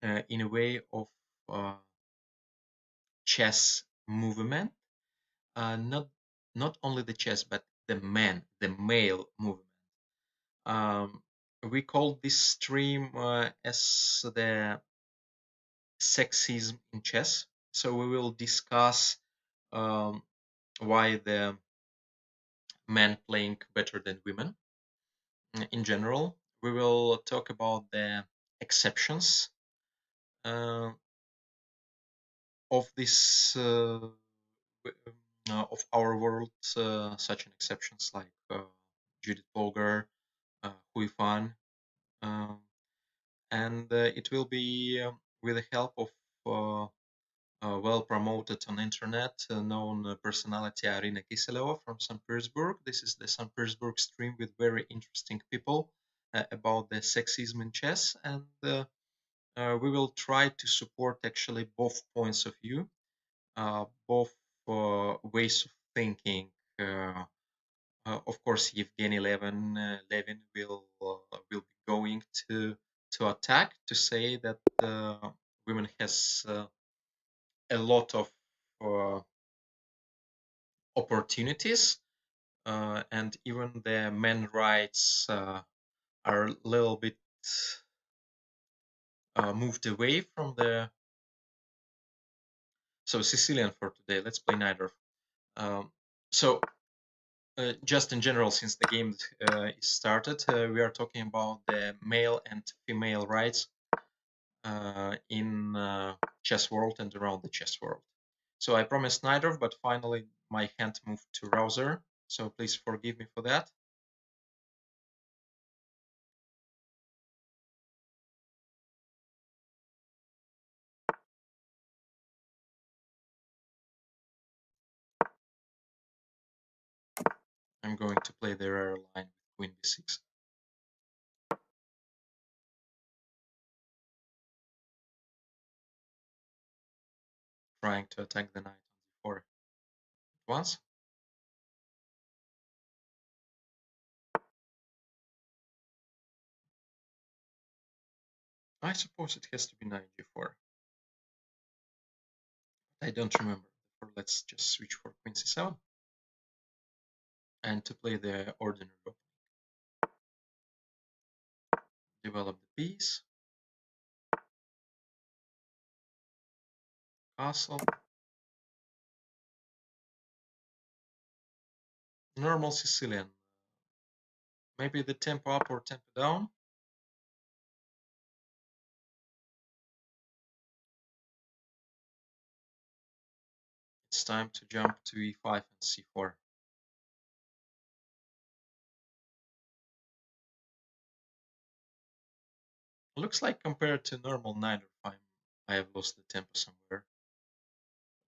in a way of chess movement. Not only the chess, but the male movement. We call this stream as the sexism in chess. So we will discuss why the men playing better than women. in general. We will talk about the exceptions uh, of this of our world, such an exceptions like Judith Polgar, Hui Fan, um, and it will be with the help of well promoted on internet known personality Arina Kiseleva from St. Petersburg. This is the St. Petersburg stream with very interesting people about the sexism in chess, and we will try to support actually both points of view, both ways of thinking. Of course, Evgeny Levin will be going to attack to say that women has a lot of uh, opportunities, and even the men rights are a little bit moved away from the. So Sicilian for today. Let's play neither. Um, so just in general, since the game is started, we are talking about the male and female rights in chess world and around the chess world. So I promised neither, but finally my hand moved to Rouser. So please forgive me for that. I'm going to play the rare line with Queen b6. Trying to attack the knight on d4 at once. I suppose it has to be knight g4. I don't remember. Therefore, let's just switch for Queen c7 and to play the ordinary opening. Develop the piece. Castle. Normal Sicilian. Maybe the tempo up or tempo down. It's time to jump to e5 and c4. Looks like compared to normal knight f5, I have lost the tempo somewhere.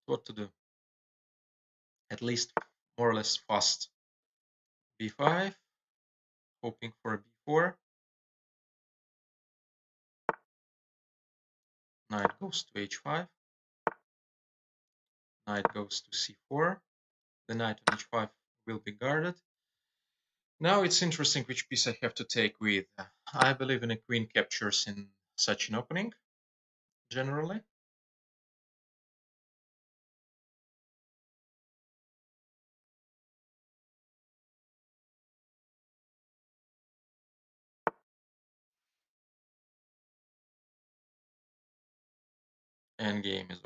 What to do? At least more or less fast. b5, hoping for a b4. Knight goes to h5. Knight goes to c4. The knight on h5 will be guarded. Now it's interesting which piece I have to take with. I believe in a queen captures in such an opening, generally. And game is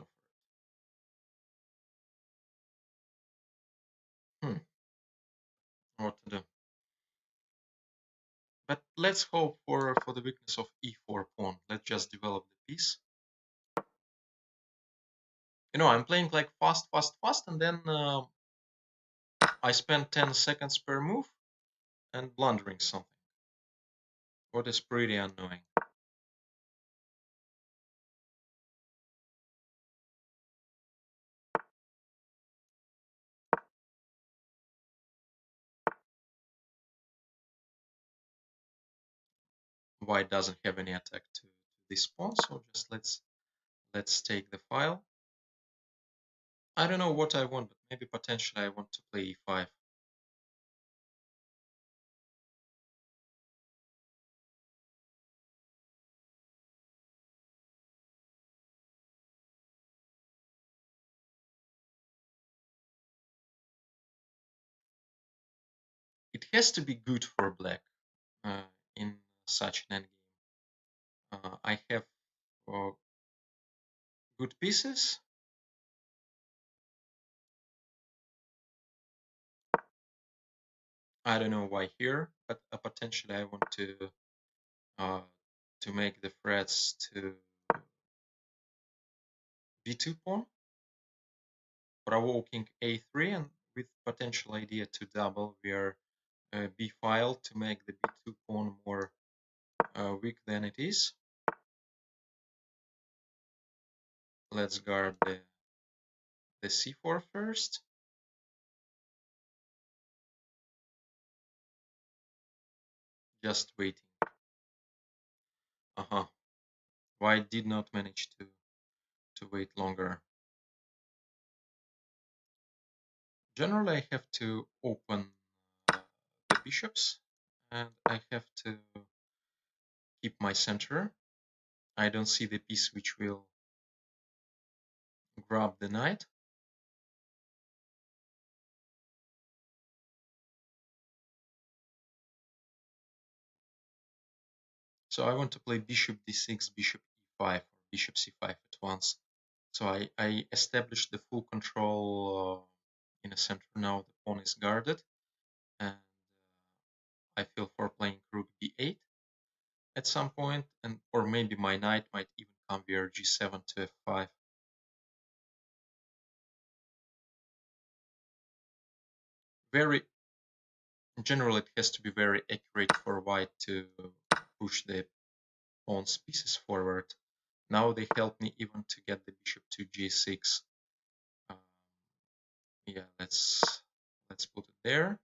over. What to do? But let's hope for the weakness of e4 pawn. Let's just develop the piece. I'm playing like fast, and then I spend 10 seconds per move and blundering something. What is pretty annoying. White doesn't have any attack to this pawn, so just let's take the file. I don't know what I want, but maybe potentially I want to play e5. It has to be good for black in such an endgame. I have good pieces. I don't know why here, but potentially I want uh, to make the threats to b2 pawn, provoking a3, and with potential idea to double their b file to make the b2 pawn more weak than it is. Let's guard the c4 first. Just waiting. White did not manage to wait longer. Generally, I have to open the bishops, and I have to keep my center. I don't see the piece which will grab the knight. So I want to play bishop d6, bishop e5, or bishop c5 at once. So I established the full control in the center. Now the pawn is guarded, and I feel for playing rook b8 at some point, and or maybe my knight might even come via g7 to f5. Very generally, it has to be very accurate for white to push the pawn's pieces forward. Now they help me even to get the bishop to g6. Yeah, let's put it there.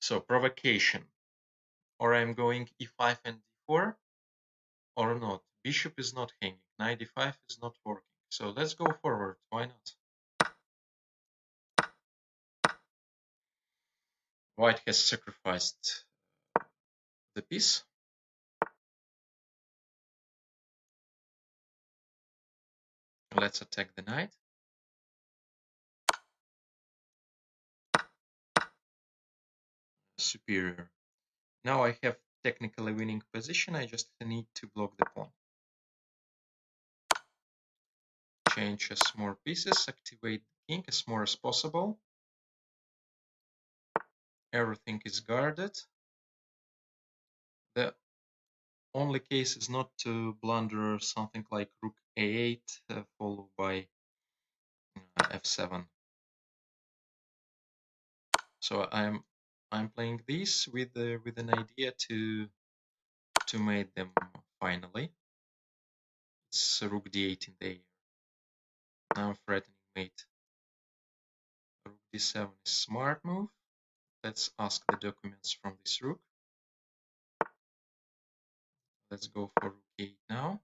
So provocation, or I'm going e5 and d4, or not. Bishop is not hanging. Knight d5 is not working. So let's go forward. Why not? White has sacrificed the piece. Let's attack the knight. Superior. Now I have technically winning position. I just need to block the pawn. Change as more pieces. Activate the king as more as possible. Everything is guarded. The only case is not to blunder something like rook a8 followed by f7. So I'm playing this with an idea to mate them finally. It's rook d8 in the air. Now I'm threatening mate. Rook d7 is smart move. Let's ask the documents from this rook. Let's go for rook a8 now.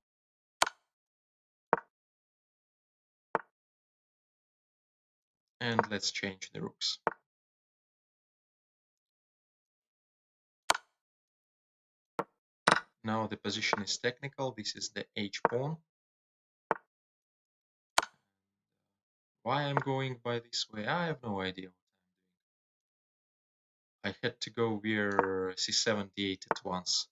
And let's change the rooks. Now the position is technical. This is the h pawn. Why I'm going by this way, I have no idea what I'm doing. I had to go via c7 d8 at once.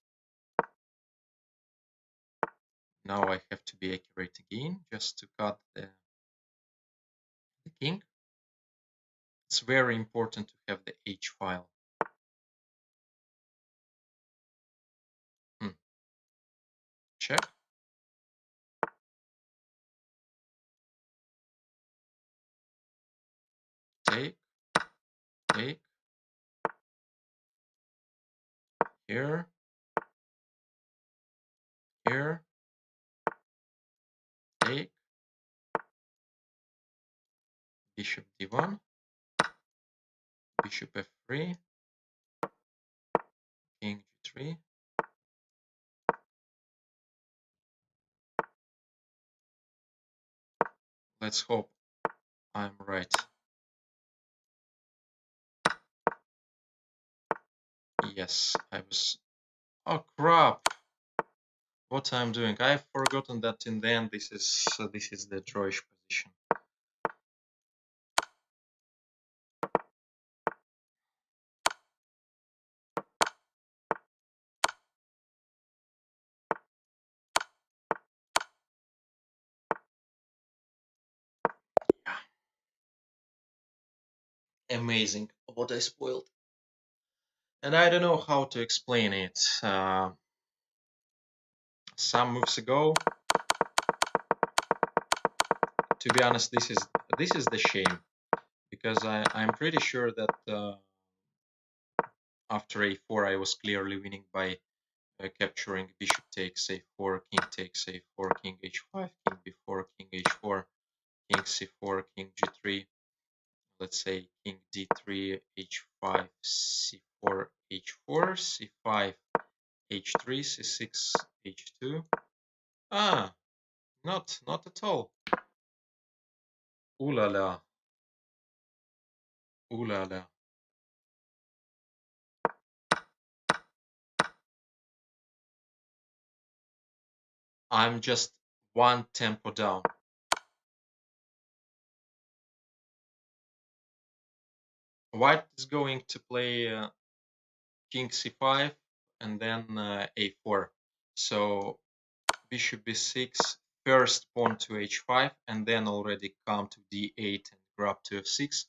Now I have to be accurate again, just to cut the king. It's very important to have the h file. Check. Take. Take. Here. Here. Take. Bishop d1. Bishop f3. King g3. Let's hope I'm right. Yes, I was. Oh crap! What I'm doing? I've forgotten that in the end this is the drawish position. amazing what I spoiled. And I don't know how to explain it. Some moves ago, to be honest, this is the shame, because I'm pretty sure that after a4 I was clearly winning by capturing bishop takes a4, king takes a4, king h5, king b4, king h4, king c4, king g3. Let's say king d3, h5, c4, h4, c5, h3, c6, h2. Ah, not at all. Ooh la la. Ooh la la. I'm just one tempo down. White is going to play king c5 and then a4. So bishop b6, first pawn to h5, and then already come to d8 and grab to f6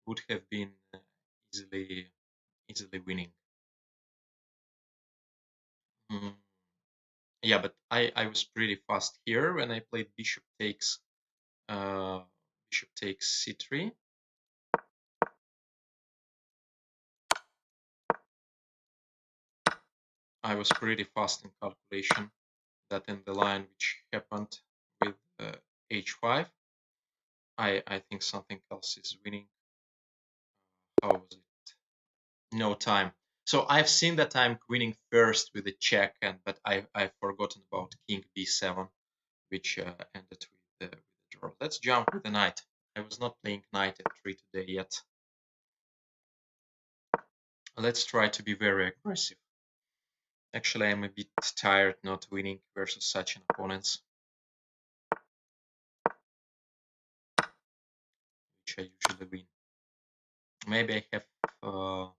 would have been easily winning. Mm. Yeah, but I was pretty fast here when I played bishop takes c3. I was pretty fast in calculation that in the line which happened with h5, I think something else is winning. How was it? No time. So I've seen that I'm winning first with a check, but I've forgotten about king b7, which ended with the draw. Let's jump with the knight. I was not playing knight f3 today yet. Let's try to be very aggressive. Actually, I'm a bit tired not winning versus such an opponents, which I usually win. Maybe I have to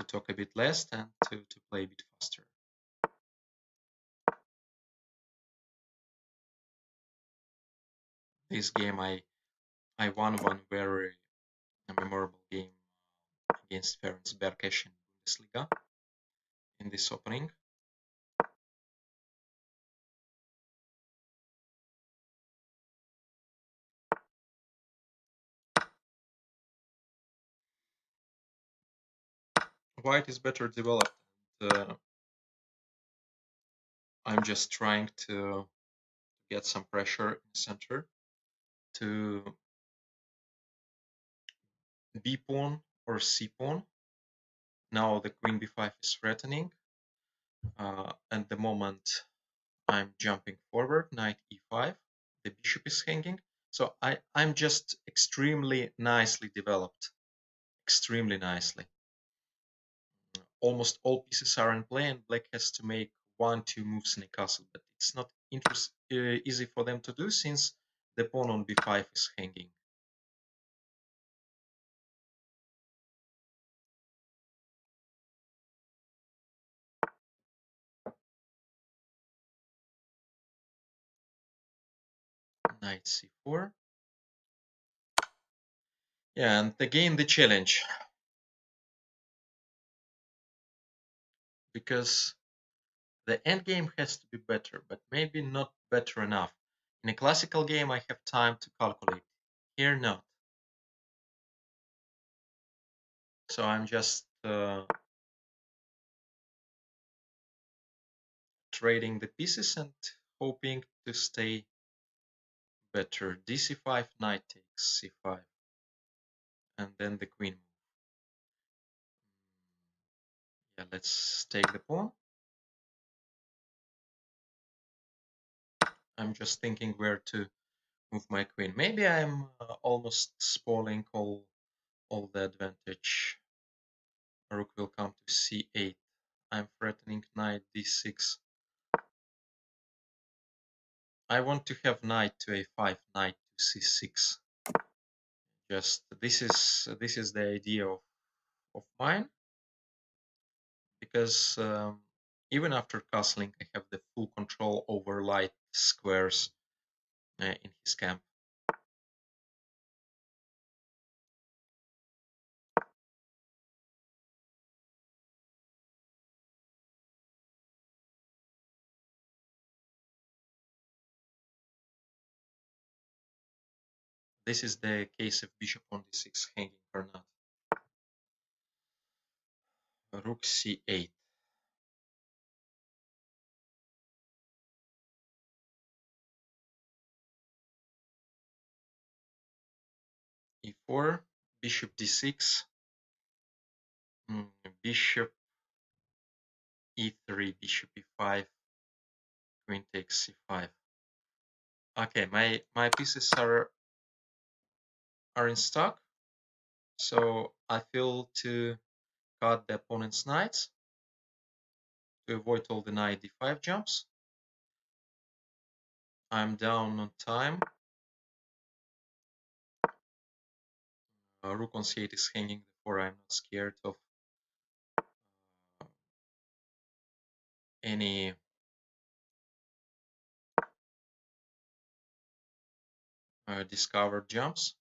talk a bit less and to play a bit faster. This game I won one very memorable game against Ferenc Berkes in Bundesliga in this opening. White is better developed. I'm just trying to get some pressure in the center to b pawn or c pawn. Now the queen b5 is threatening. And the moment I'm jumping forward, knight e5, the bishop is hanging. So I'm just extremely nicely developed, extremely nicely. Almost all pieces are in play, and black has to make 1-2 moves in a castle, but it's not easy for them to do since the pawn on b5 is hanging. Knight c4. Yeah, and again the challenge, because the endgame has to be better, but maybe not better enough. In a classical game, I have time to calculate. Here, not. So I'm just trading the pieces and hoping to stay better. dc5, knight takes c5, and then the queen move. Yeah, let's take the pawn. I'm just thinking where to move my queen. Maybe I'm almost spoiling all the advantage. Rook will come to c8. I'm threatening knight d6. I want to have knight to a5, knight to c6. Just this is the idea of mine, because even after castling, I have the full control over light squares in his camp. This is the case if bishop on d6 hanging or not. Rook c8. e4, bishop d6, bishop e3, bishop e5, queen takes c5. Okay, my pieces are in stock, so I feel to cut the opponent's knights to avoid all the knight d5 jumps. I'm down on time. Rook on c8 is hanging, therefore I'm not scared of any discovered jumps.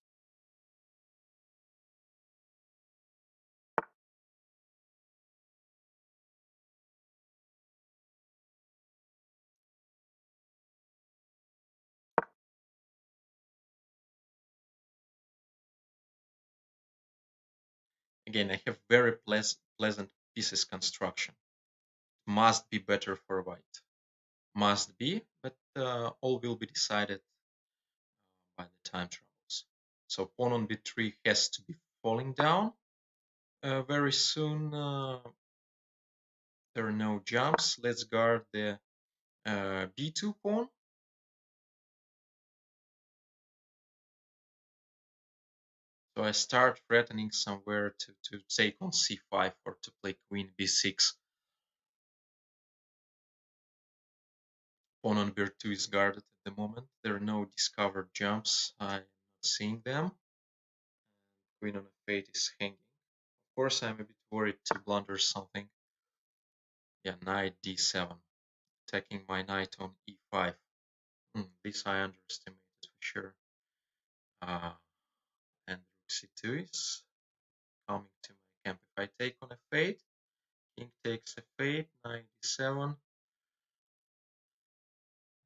Again, I have very pleasant pieces construction. Must be better for white. Must be, but all will be decided by the time travels. So pawn on b3 has to be falling down very soon. There are no jumps. Let's guard the b2 pawn. So I start threatening somewhere to take on c5 or to play queen b6. Pawn on b2 is guarded at the moment. There are no discovered jumps. I'm not seeing them. Queen on f8 is hanging. Of course, I'm a bit worried to blunder something. Yeah, knight d7. Attacking my knight on e5. This I underestimated for sure. And rook c2 is coming to my camp. If I take on f8, king takes f8, knight d7.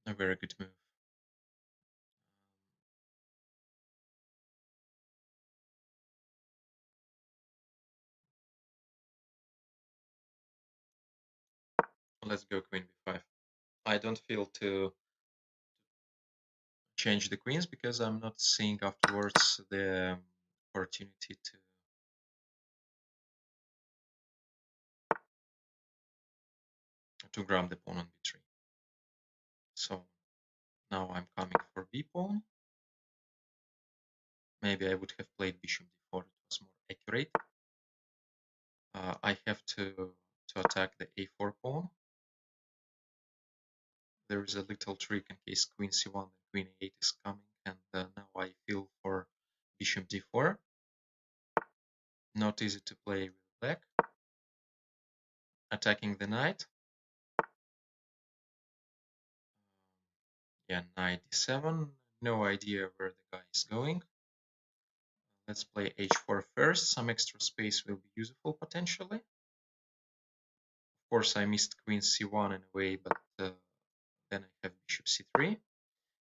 A very good move. Let's go queen b5. I don't feel to change the queens because I'm not seeing afterwards the opportunity to grab the pawn on b3. So now I'm coming for b pawn. Maybe I would have played bishop d4. It was more accurate. I have to attack the a4 pawn. There is a little trick in case queen c1 and queen a8 is coming, and now I feel for bishop d4. Not easy to play with black. Attacking the knight. Yeah, knight d7. No idea where the guy is going. Let's play h4 first. Some extra space will be useful potentially. Of course, I missed queen c1 in a way, but then I have bishop c3.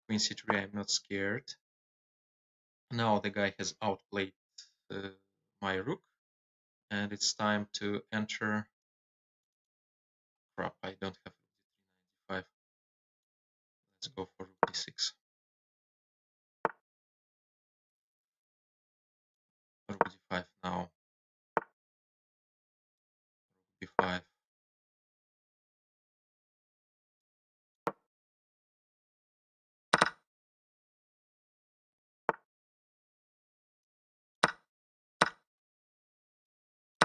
Queen c3, I'm not scared. Now the guy has outplayed my rook, and it's time to enter. Crap, I don't have rook d3, knight d5. Let's go for rook d6. Rook d5 now. Rook d5.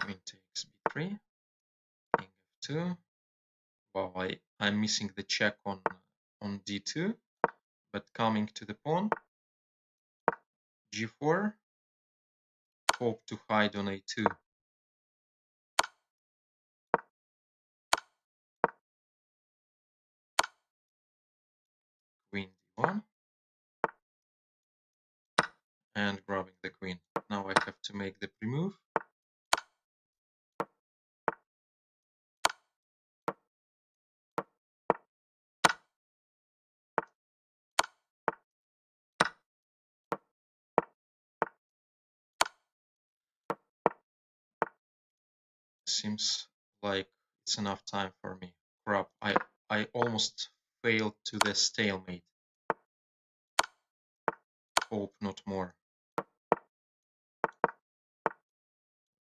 Queen takes b3. King f2. Wow, I'm missing the check on d2, but coming to the pawn. g4. Hope to hide on a2. Queen d1. And grabbing the queen. Now I have to make the pre-move. Seems like it's enough time for me. Crap, I almost failed to the stalemate. Hope not more.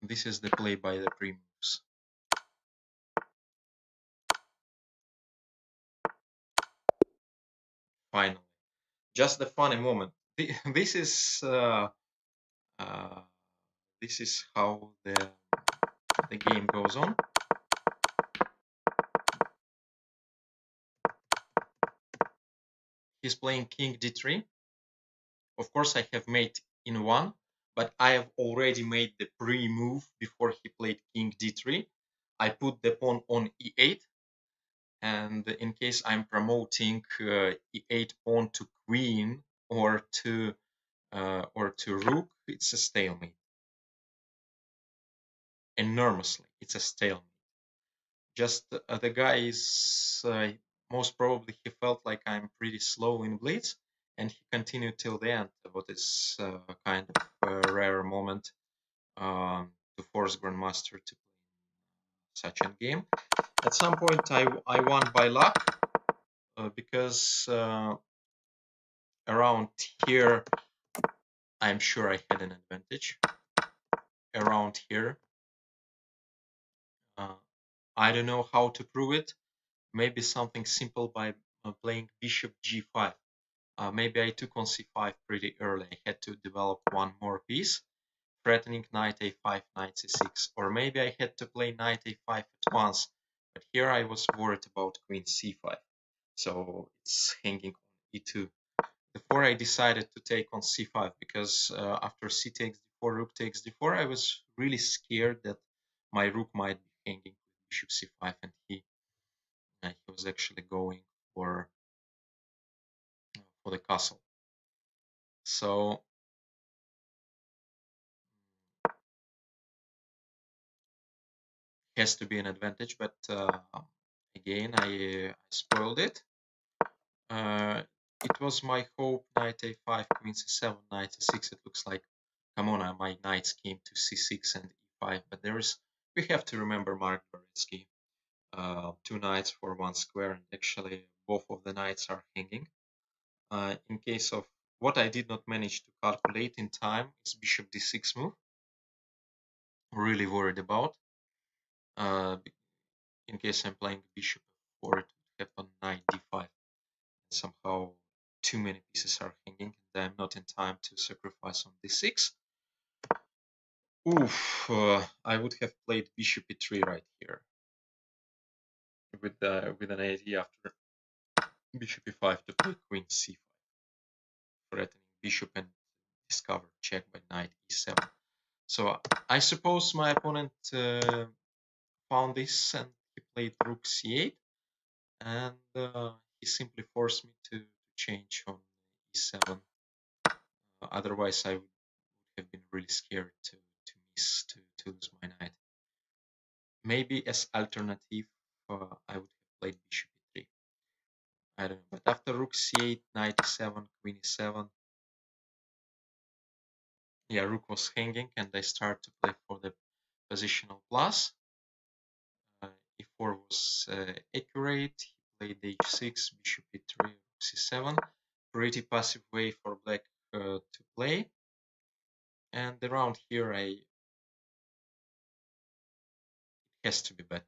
This is the play by the pre-moves. Finally. Just the funny moment. This is how the game goes on. He's playing king d3. Of course, I have made in one, but I have already made the pre-move before he played king d3. I put the pawn on e8, and in case I'm promoting e8 pawn to queen or to rook, it's a stalemate. Enormously, it's a stalemate. Just the guy is most probably he felt like I'm pretty slow in blitz, and he continued till the end. What is kind of a rare moment to force grandmaster to play such a game. At some point, I won by luck because around here, I'm sure I had an advantage. Around here, I don't know how to prove it. Maybe something simple by playing bishop g5. Maybe I took on c5 pretty early. I had to develop one more piece, threatening knight a5, knight c6. Or maybe I had to play knight a5 at once. But here I was worried about queen c5. So it's hanging on e2. Before I decided to take on c5 because after c takes d4, rook takes d4, I was really scared that my rook might be hanging with bishop c5, and he was actually going for the castle. So has to be an advantage, but again I spoiled it. It was my hope knight a5, queen c7, knight c6. It looks like, come on, my knights came to c6 and e5, but we have to remember Mark Dvoretsky, 2 knights for 1 square, and actually both of the knights are hanging. In case of what I did not manage to calculate in time is bishop d6 move. Really worried about. In case I'm playing bishop f4, it would happen knight d5. Somehow too many pieces are hanging, and I'm not in time to sacrifice on d6. Oof, I would have played bishop e3 right here with an idea after bishop e5 to play queen c5, threatening bishop and discover check by knight e7. So I suppose my opponent found this and he played rook c8, and he simply forced me to change on e7. Otherwise, I would have been really scared to lose my knight. Maybe as alternative, I would have played bishop e3. I don't know. But after rook c8, knight e7, queen e7, yeah, rook was hanging, and I start to play for the positional plus. E4 was accurate. He played h6, bishop e3, rook c7. Pretty passive way for black to play. And around here, it has to be better.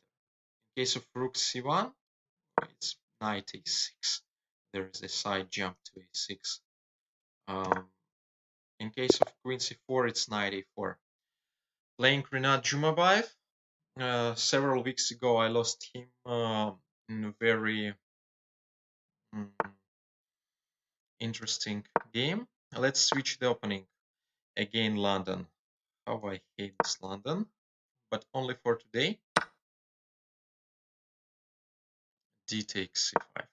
In case of rook c1, it's knight a6. There is a side jump to a6. In case of queen c4, it's knight a4. Playing Rinat Jumabayev. Several weeks ago, I lost him in a very interesting game. Let's switch the opening. Again, London. How I hate this London. But only for today. D takes c5.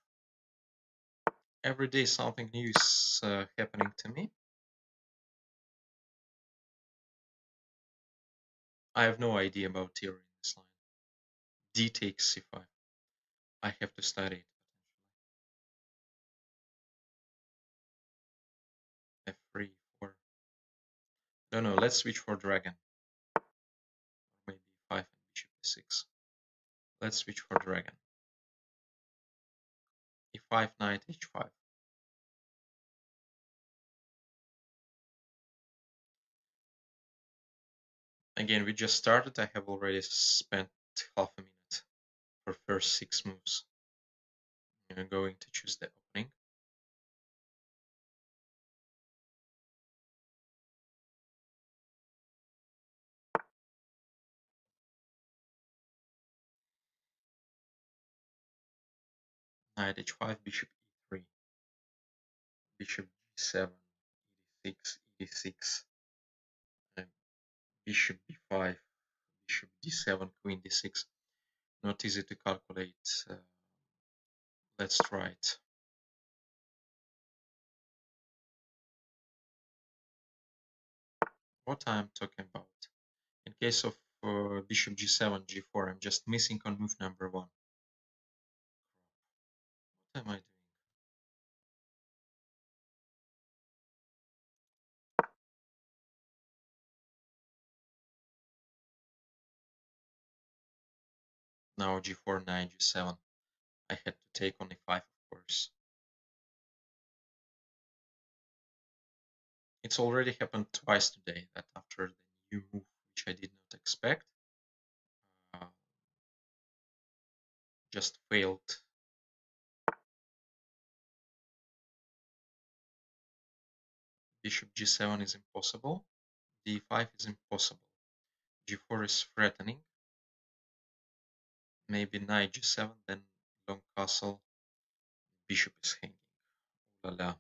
Every day something new is happening to me. I have no idea about theory in this line. D takes c5. I have to study it. F3, 4. No, let's switch for dragon. Maybe 5 and bishop e6. Let's switch for dragon. e5, knight h5. Again, we just started. I have already spent half a minute for first 6 moves. I'm going to choose the opening. Knight h5, bishop e3, bishop g7, e6, e6, bishop b5, bishop d7, queen d6. Not easy to calculate. Let's try it. What I'm talking about. In case of bishop g7, g4, I'm just missing on move number 1. What am I doing? Now g4, knight g7. I had to take on e5, of course. It's already happened twice today that after the new move, which I did not expect, just failed. Bishop g7 is impossible. d5 is impossible. g4 is threatening. Maybe knight g7, then long castle. Bishop is hanging. Ooh la la.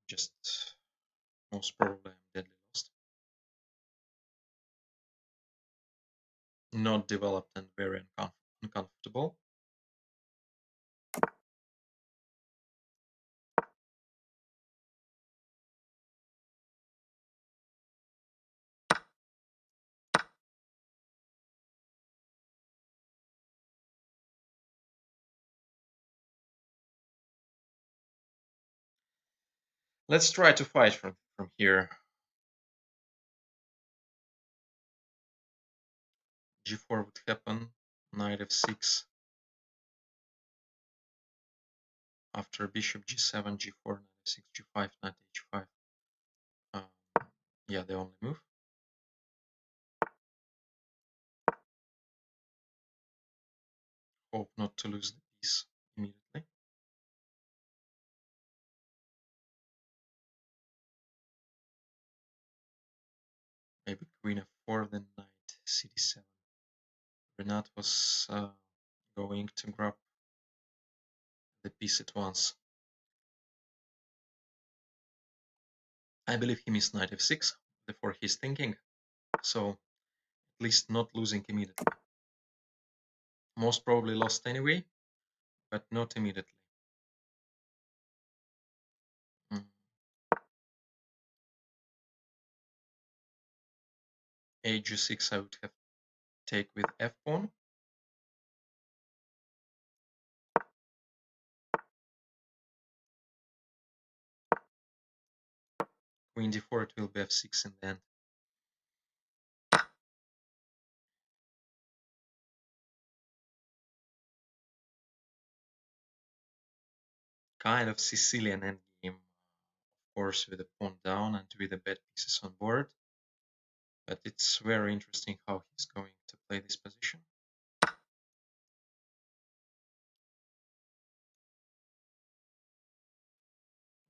Just most probably I'm deadly lost. Not developed and very uncomfortable. Let's try to fight from here. g4 would happen, knight f6. After bishop g7, g4, knight f6, g5, knight h5. Yeah, the only move. Hope not to lose the piece immediately. Maybe queen f4, then knight cd7. Renat was going to grab the piece at once. I believe he missed knight f6 before he's thinking, so at least not losing immediately. Most probably lost anyway, but not immediately. H6 I would have take with f pawn. Queen d4, it will be f6 in the end. Kind of Sicilian endgame, of course, with the pawn down and with the bad pieces on board. But it's very interesting how he's going to play this position.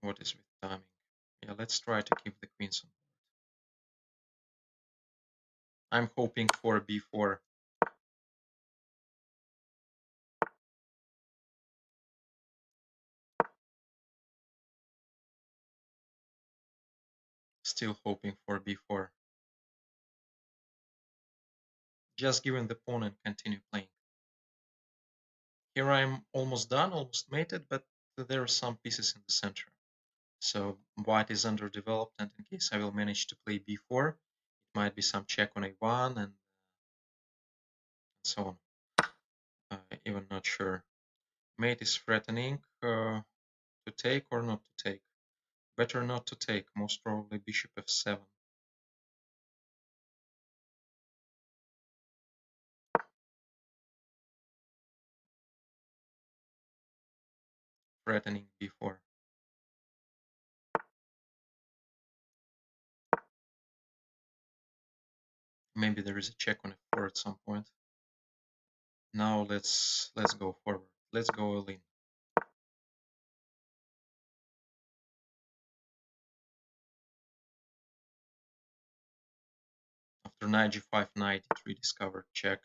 What is with timing? Yeah, let's try to keep the queens on board. I'm hoping for b4. Still hoping for b4. Just give him the pawn and continue playing. Here I'm almost done, almost mated, but there are some pieces in the center. So white is underdeveloped, and in case I will manage to play b4, it might be some check on a1 and so on. Even not sure. Mate is threatening to take or not to take. Better not to take, most probably bishop f7. threatening b4. Maybe there is a check on f4 at some point. Now let's go forward. Let's go all in. After knight g5, knight e3 discovered check.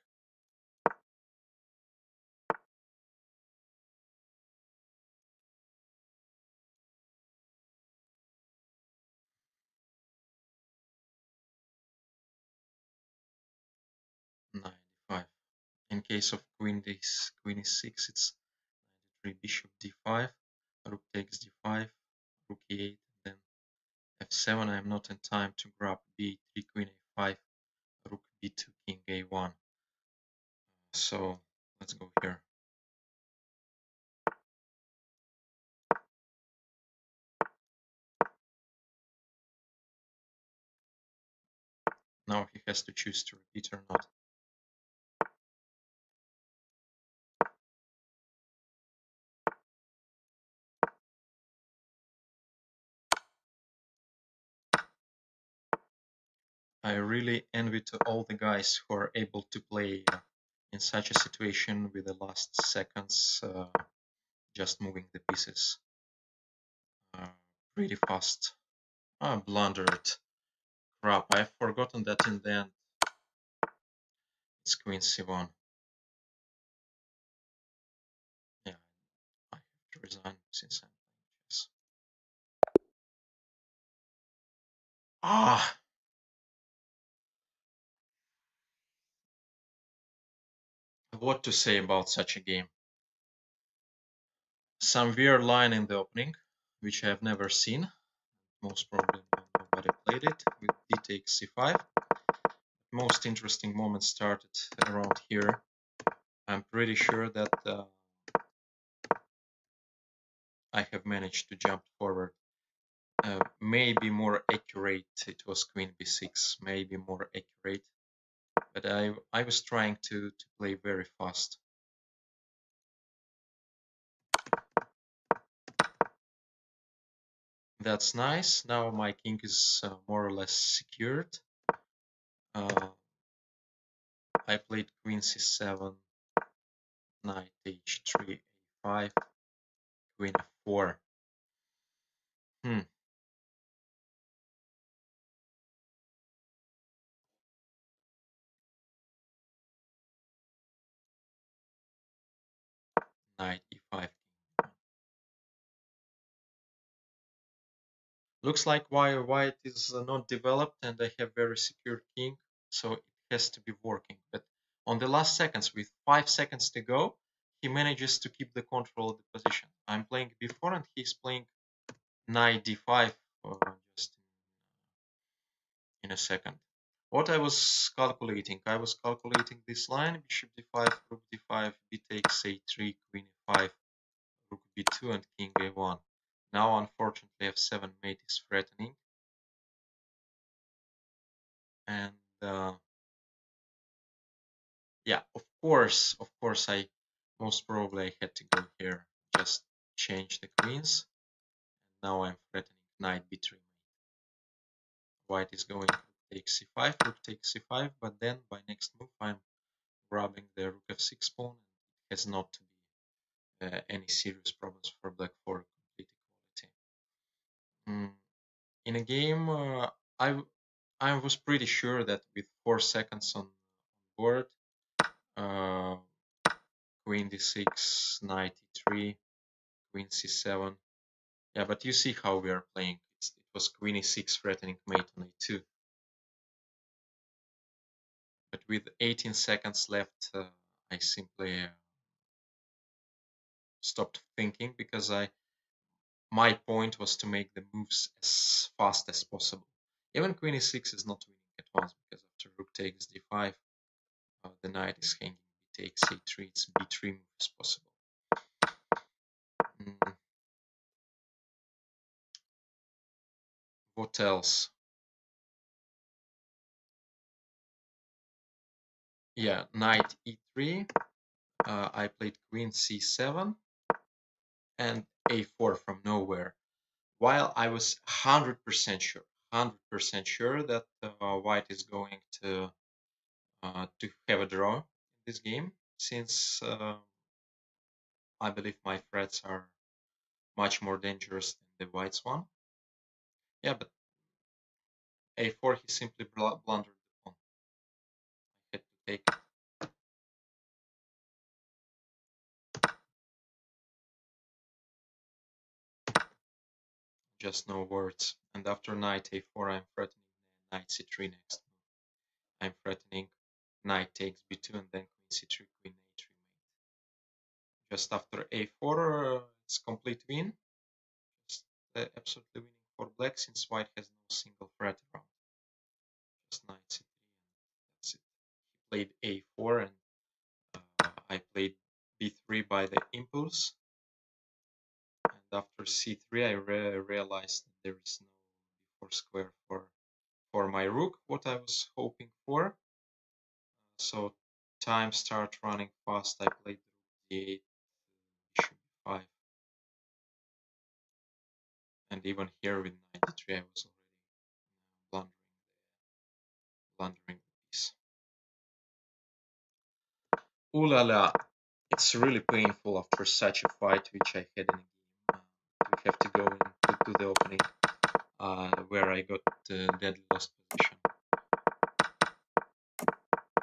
Knight d5. In case of queen e6, it's knight e3, bishop d5, rook takes d5, rook e8, then f7. I'm not in time to grab b3, queen a5, rook b2, king a1. So let's go here. Now he has to choose to repeat or not. I really envy to all the guys who are able to play in such a situation with the last seconds just moving the pieces pretty fast. I blundered. Crap, I've forgotten that in the end it's queen c1. Yeah, I have to resign since I'm playing chess. Ah! What to say about such a game? Some weird line in the opening, which I have never seen. Most probably nobody played it, with d takes c5. Most interesting moment started around here. I'm pretty sure that I have managed to jump forward. Maybe more accurate, it was queen b6, maybe more accurate. But I was trying to play very fast. That's nice. Now my king is more or less secured. I played queen c7, knight h3, a5, queen f4. Knight e5. Looks like white is not developed and I have very secure king, so it has to be working. But on the last seconds, with 5 seconds to go, he manages to keep the control of the position. I'm playing b4 and he's playing knight d5 just in a second. What I was calculating this line: bishop d5, rook d5, b takes a3, queen e5, rook b2, and king a1. Now, unfortunately, f7 mate is threatening, and yeah, of course, I most probably I had to go here, just change the queens. Now I'm threatening knight b3. White is going rook takes c5, rook takes c5, but then by next move I'm grabbing the rook f6 pawn. It has not to be any serious problems for black for complete equality. In a game, I was pretty sure that with 4 seconds on board, queen d6, knight e3, queen c7. Yeah, but you see how we are playing. It was queen e6 threatening mate on a2. But with 18 seconds left, I simply stopped thinking, because my point was to make the moves as fast as possible. Even queen e6 is not winning at once, because after rook takes d5, the knight is hanging b takes a3. It's b3 move is possible. What else? Yeah, knight e3. I played queen c7, and a4 from nowhere, while I was 100% sure that white is going to have a draw in this game, since I believe my threats are much more dangerous than the white's one. Yeah, but a4, he simply blundered the pawn. I had to take it. Just no words. And after knight a4, I'm threatening knight c3 next move. I'm threatening knight takes b2 and then queen c3, queen a3 mate. Just after a4, it's complete win. Just absolutely winning for black, since white has no single threat around. Just knight c3 and that's it. He played a4 and I played b3 by the impulse. And after c3, I realized that there is no b4 square for my rook, what I was hoping for. So time start running fast. I played rook d8, bishop b5, and even here with knight d3, I was already blundering the piece. Ooh la la! It's really painful after such a fight, which I had in a game. We have to go into the opening, where I got deadly lost position.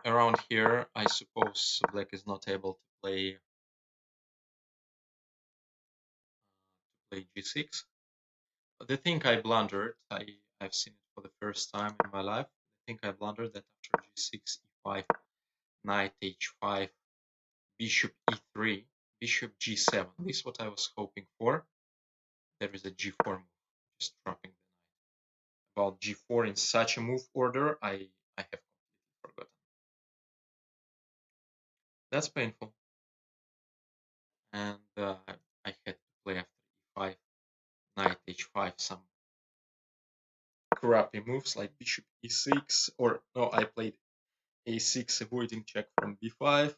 Around here, I suppose black is not able to play g6. The thing I blundered, I've seen it for the first time in my life. The thing I blundered that after g6, e5, knight h5, bishop e3, bishop g7. This is what I was hoping for. There is a g4 move, just dropping the knight. About g4 in such a move order, I have completely forgotten. That's painful. And I had to play after e5, knight h5, some crappy moves like bishop e6, or no, I played a6, avoiding check from b5,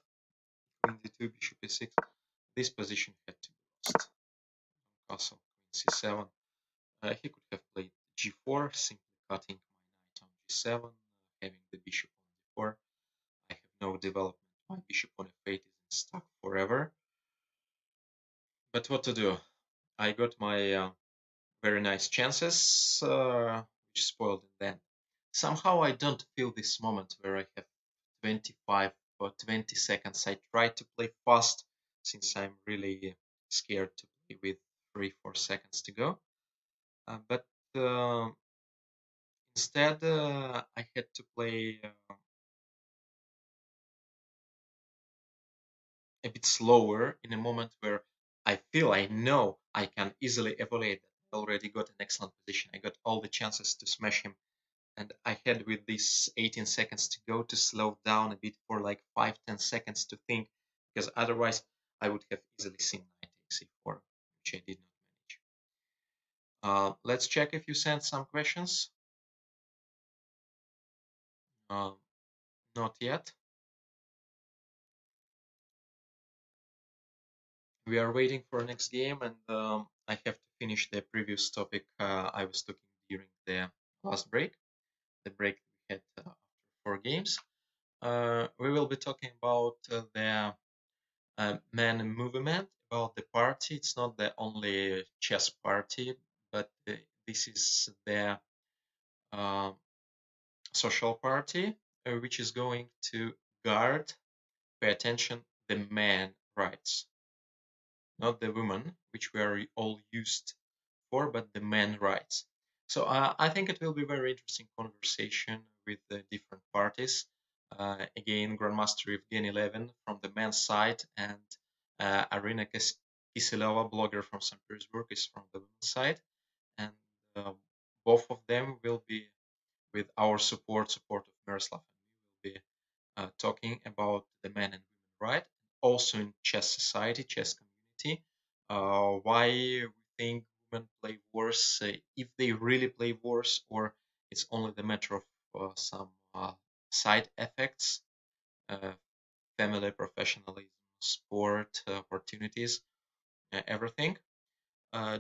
queen d2, bishop a6. This position had to be lost. Castle, queen c7. He could have played g4, simply cutting my knight on g7, having the bishop on d4. I have no development. My bishop on f8 is stuck forever. But what to do? I got my very nice chances, which spoiled in the end. Somehow I don't feel this moment where I have 25 or 20 seconds. I try to play fast, since I'm really scared to play with 3-4 seconds to go. But instead, I had to play a bit slower in a moment where I feel I know I can easily evaluate that I already got an excellent position. I got all the chances to smash him. And I had, with these 18 seconds to go, to slow down a bit for like 5-10 seconds to think, because otherwise I would have easily seen knight takes e4, which I did not manage. Let's check if you sent some questions. Not yet. We are waiting for next game, and I have to finish the previous topic I was talking during the last break, the break we had after 4 games. We will be talking about the man movement, about the party. It's not the only chess party, but this is the social party, which is going to guard, pay attention, the man rights, not the women, which we are all used for, but the man rights. So I think it will be very interesting conversation with the different parties. Again, Grandmaster Evgeny Levin from the men's side, and Arina Kisilova, blogger from St. Petersburg, is from the women's side. And both of them will be, with our support of Miroslav and me, will be talking about the men and women right, also in chess society, chess community, why we think women play worse, if they really play worse, or it's only the matter of some side effects, family, professionalism, sport, opportunities, everything.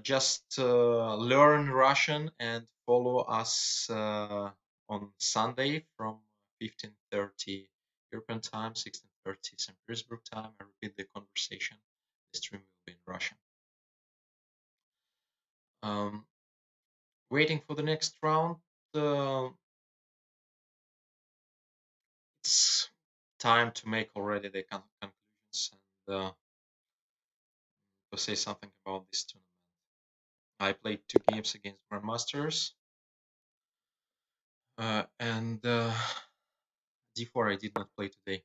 just learn Russian and follow us on Sunday from 15:30 European time, 16:30 St. Petersburg time. I repeat the conversation. The stream will be in Russian. Waiting for the next round. It's time to make already the conclusions and to say something about this tournament. I played 2 games against Grandmasters, and D4 I did not play today.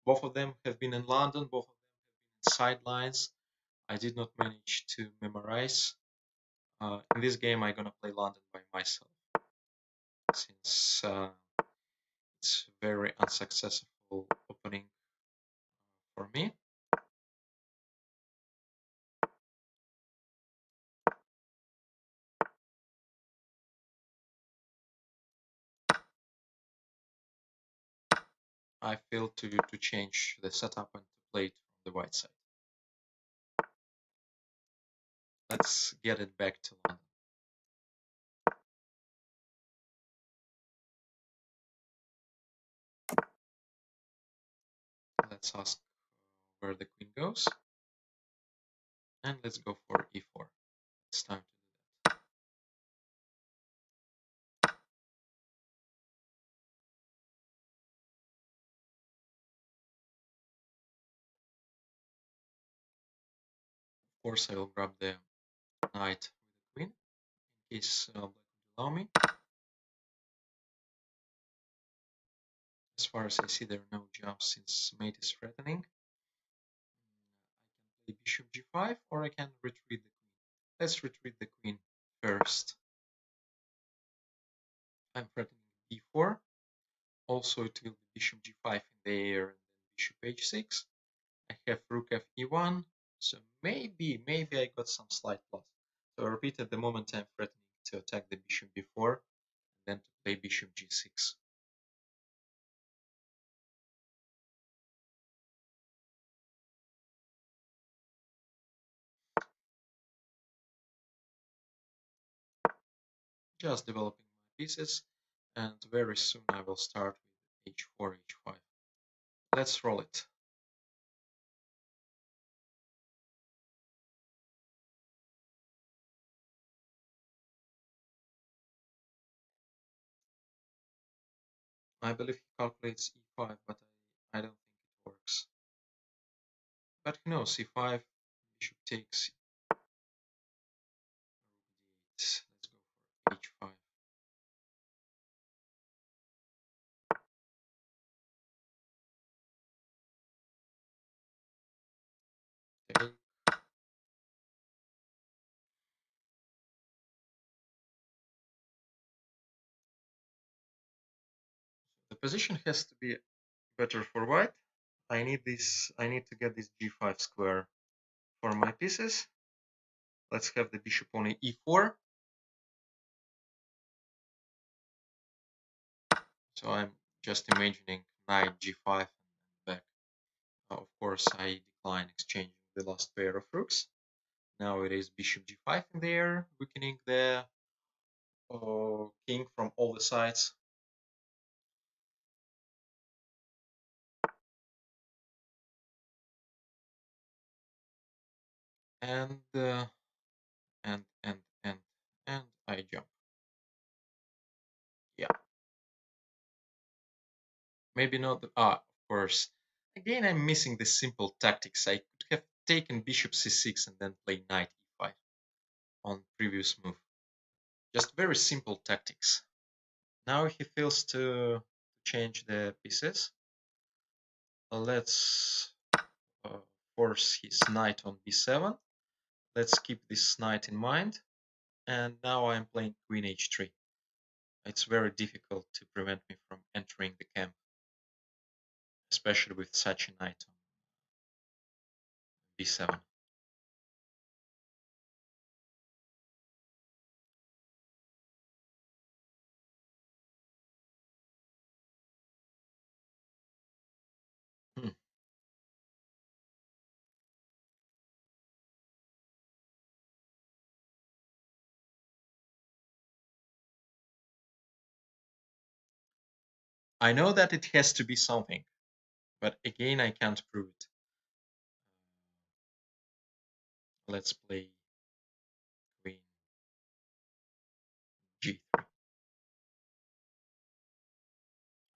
Both of them have been in London, both of them have been in sidelines. I did not manage to memorize. In this game, I'm gonna play London by myself, since it's a very unsuccessful opening for me. I failed to change the setup and to play it from the white side. Let's get it back to London. Let's ask where the queen goes. And let's go for e4. It's time to do that. Of course, I will grab the knight with the queen in case black would allow me. As far as I see, there are no jumps since mate is threatening. I can play bishop g5, or I can retreat the queen. Let's retreat the queen first. I'm threatening b4. Also, it will be bishop g5 in the air and then bishop h6. I have rook f e1, so maybe I got some slight plus. So I repeat, at the moment I'm threatening to attack the bishop b4, and then to play bishop g6. Just developing my pieces, and very soon I will start with h4, h5. Let's roll it. I believe he calculates e5, but I don't think it works. But who knows, e5, bishop takes, let's go for h5. Take. The position has to be better for white. I need to get this g5 square for my pieces. Let's have the bishop on e4. So I'm just imagining knight g5 and back. Of course, I decline exchanging the last pair of rooks. Now it is bishop g5 in there, weakening the king from all the sides. And I jump. Yeah. Maybe not. Of course. Again, I'm missing the simple tactics. I could have taken bishop c6 and then play knight e5 on previous move. Just very simple tactics. Now he fails to change the pieces. Let's force his knight on b7. Let's keep this knight in mind. And now I'm playing queen h3. It's very difficult to prevent me from entering the camp, especially with such a knight on b7. Hmm. I know that it has to be something, but again, I can't prove it. Let's play queen g3.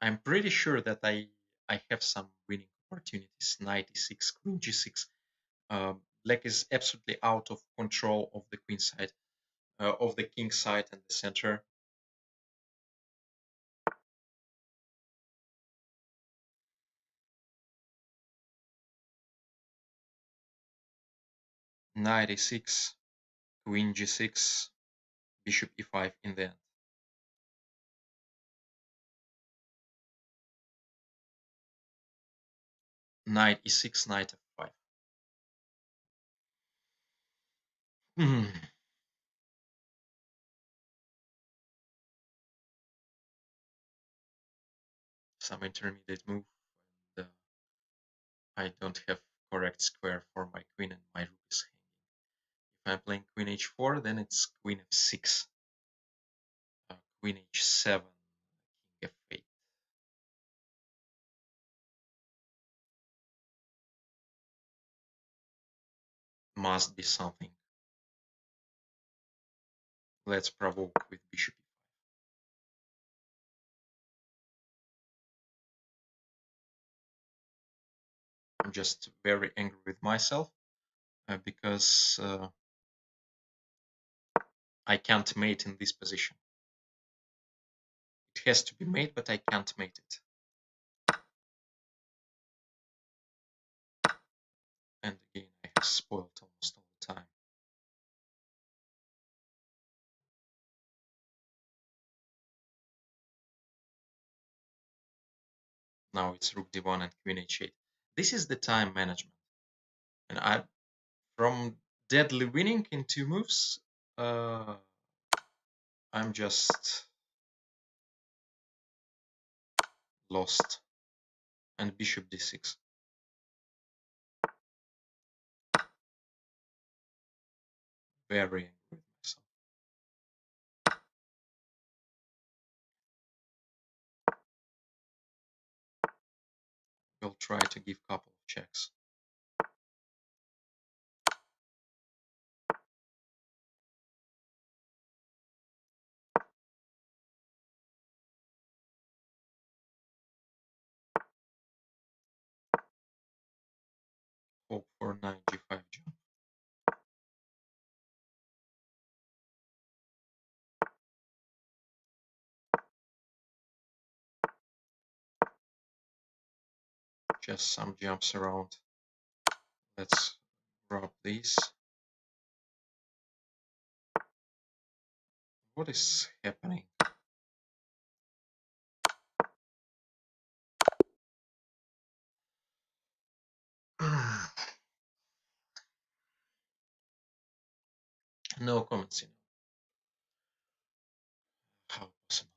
I'm pretty sure that I have some winning opportunities. Knight e6, queen g6. Black is absolutely out of control of the queen side, of the king side and the center. Knight e6, queen g6, bishop e5 in the end. Knight e6, knight f5. Some intermediate move, and I don't have correct square for my queen, and my rook is hanging. If I'm playing queen h4, then it's queen f6, queen h7, king f8. Must be something. Let's provoke with bishop e5. I'm just very angry with myself because I can't mate in this position. It has to be made, but I can't mate it. And again, I have spoiled almost all the time. Now it's rook d1 and queen h8. This is the time management. And I, from deadly winning in 2 moves, I'm just lost. And bishop d6. Very angry with myself. We'll try to give a couple of checks. Hope for knight g5 jump. Just some jumps around. Let's drop these. What is happening? No comments, you know. How possible?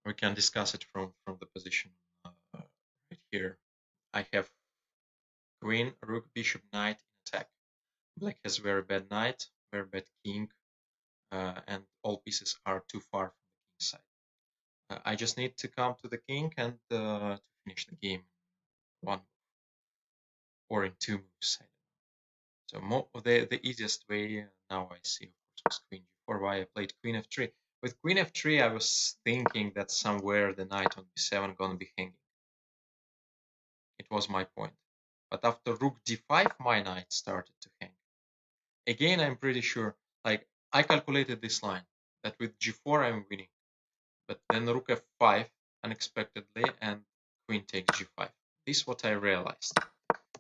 We can discuss it from the position right here. I have queen, rook, bishop, knight in attack. Black has very bad knight, very bad king, and all pieces are too far from the king side. I just need to come to the king and to finish the game in 1 or in 2 moves. So the easiest way now I see, of course, was queen g4. Why I played queen f3. With queen f3, I was thinking that somewhere the knight on b7 gonna be hanging. It was my point. But after rook d5, my knight started to hang. Again, I'm pretty sure, like, I calculated this line, that with g4 I'm winning. But then rook f5 unexpectedly, and queen takes g5. This is what I realized.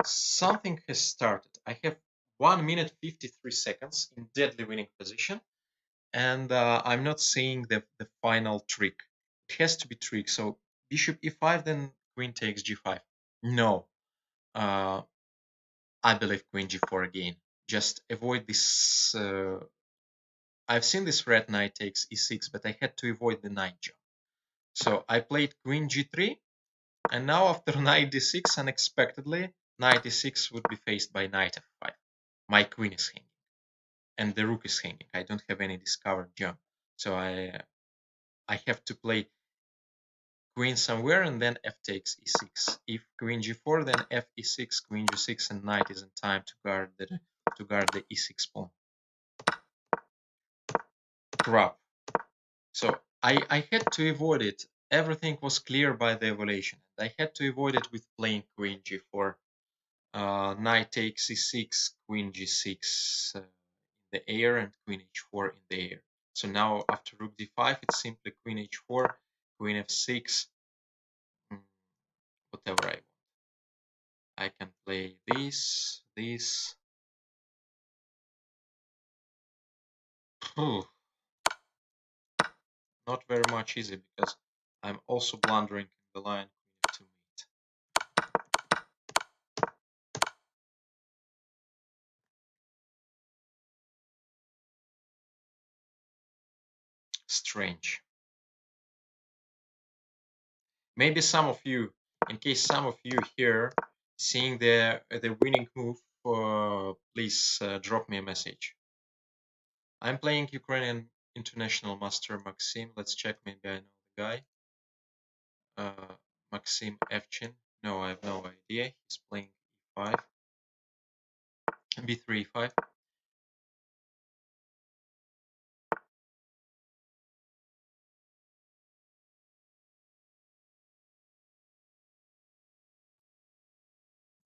Something has started. I have 1 minute 53 seconds in deadly winning position, and I'm not seeing the final trick. It has to be trick. So bishop e5, then queen takes g5. No, I believe queen g4 again. Just avoid this. I've seen this red knight takes e6, but I had to avoid the knight jump. So I played queen g3, and now after knight d6, unexpectedly, knight e6 would be faced by knight f5. My queen is hanging, and the rook is hanging. I don't have any discovered jump, so I have to play queen somewhere, and then f takes e6. If queen g4, then f e6, queen g6, and knight is in time to guard the e6 pawn. Grab. So I had to avoid it. Everything was clear by the evaluation. I had to avoid it with playing queen g4. Knight takes e6, queen g6 in the air, and queen h4 in the air. So now after rook d5, it's simply queen h4, queen f6, whatever I want. I can play this. Not very much easy, because I'm also blundering in the line queen f2 mate. Strange. Maybe some of you, in case some of you here seeing the winning move, please drop me a message. I'm playing Ukrainian international master Maxim. Let's check, maybe I know the guy. Maxim Evchin. No, I have no idea. He's playing e5, b3, e5.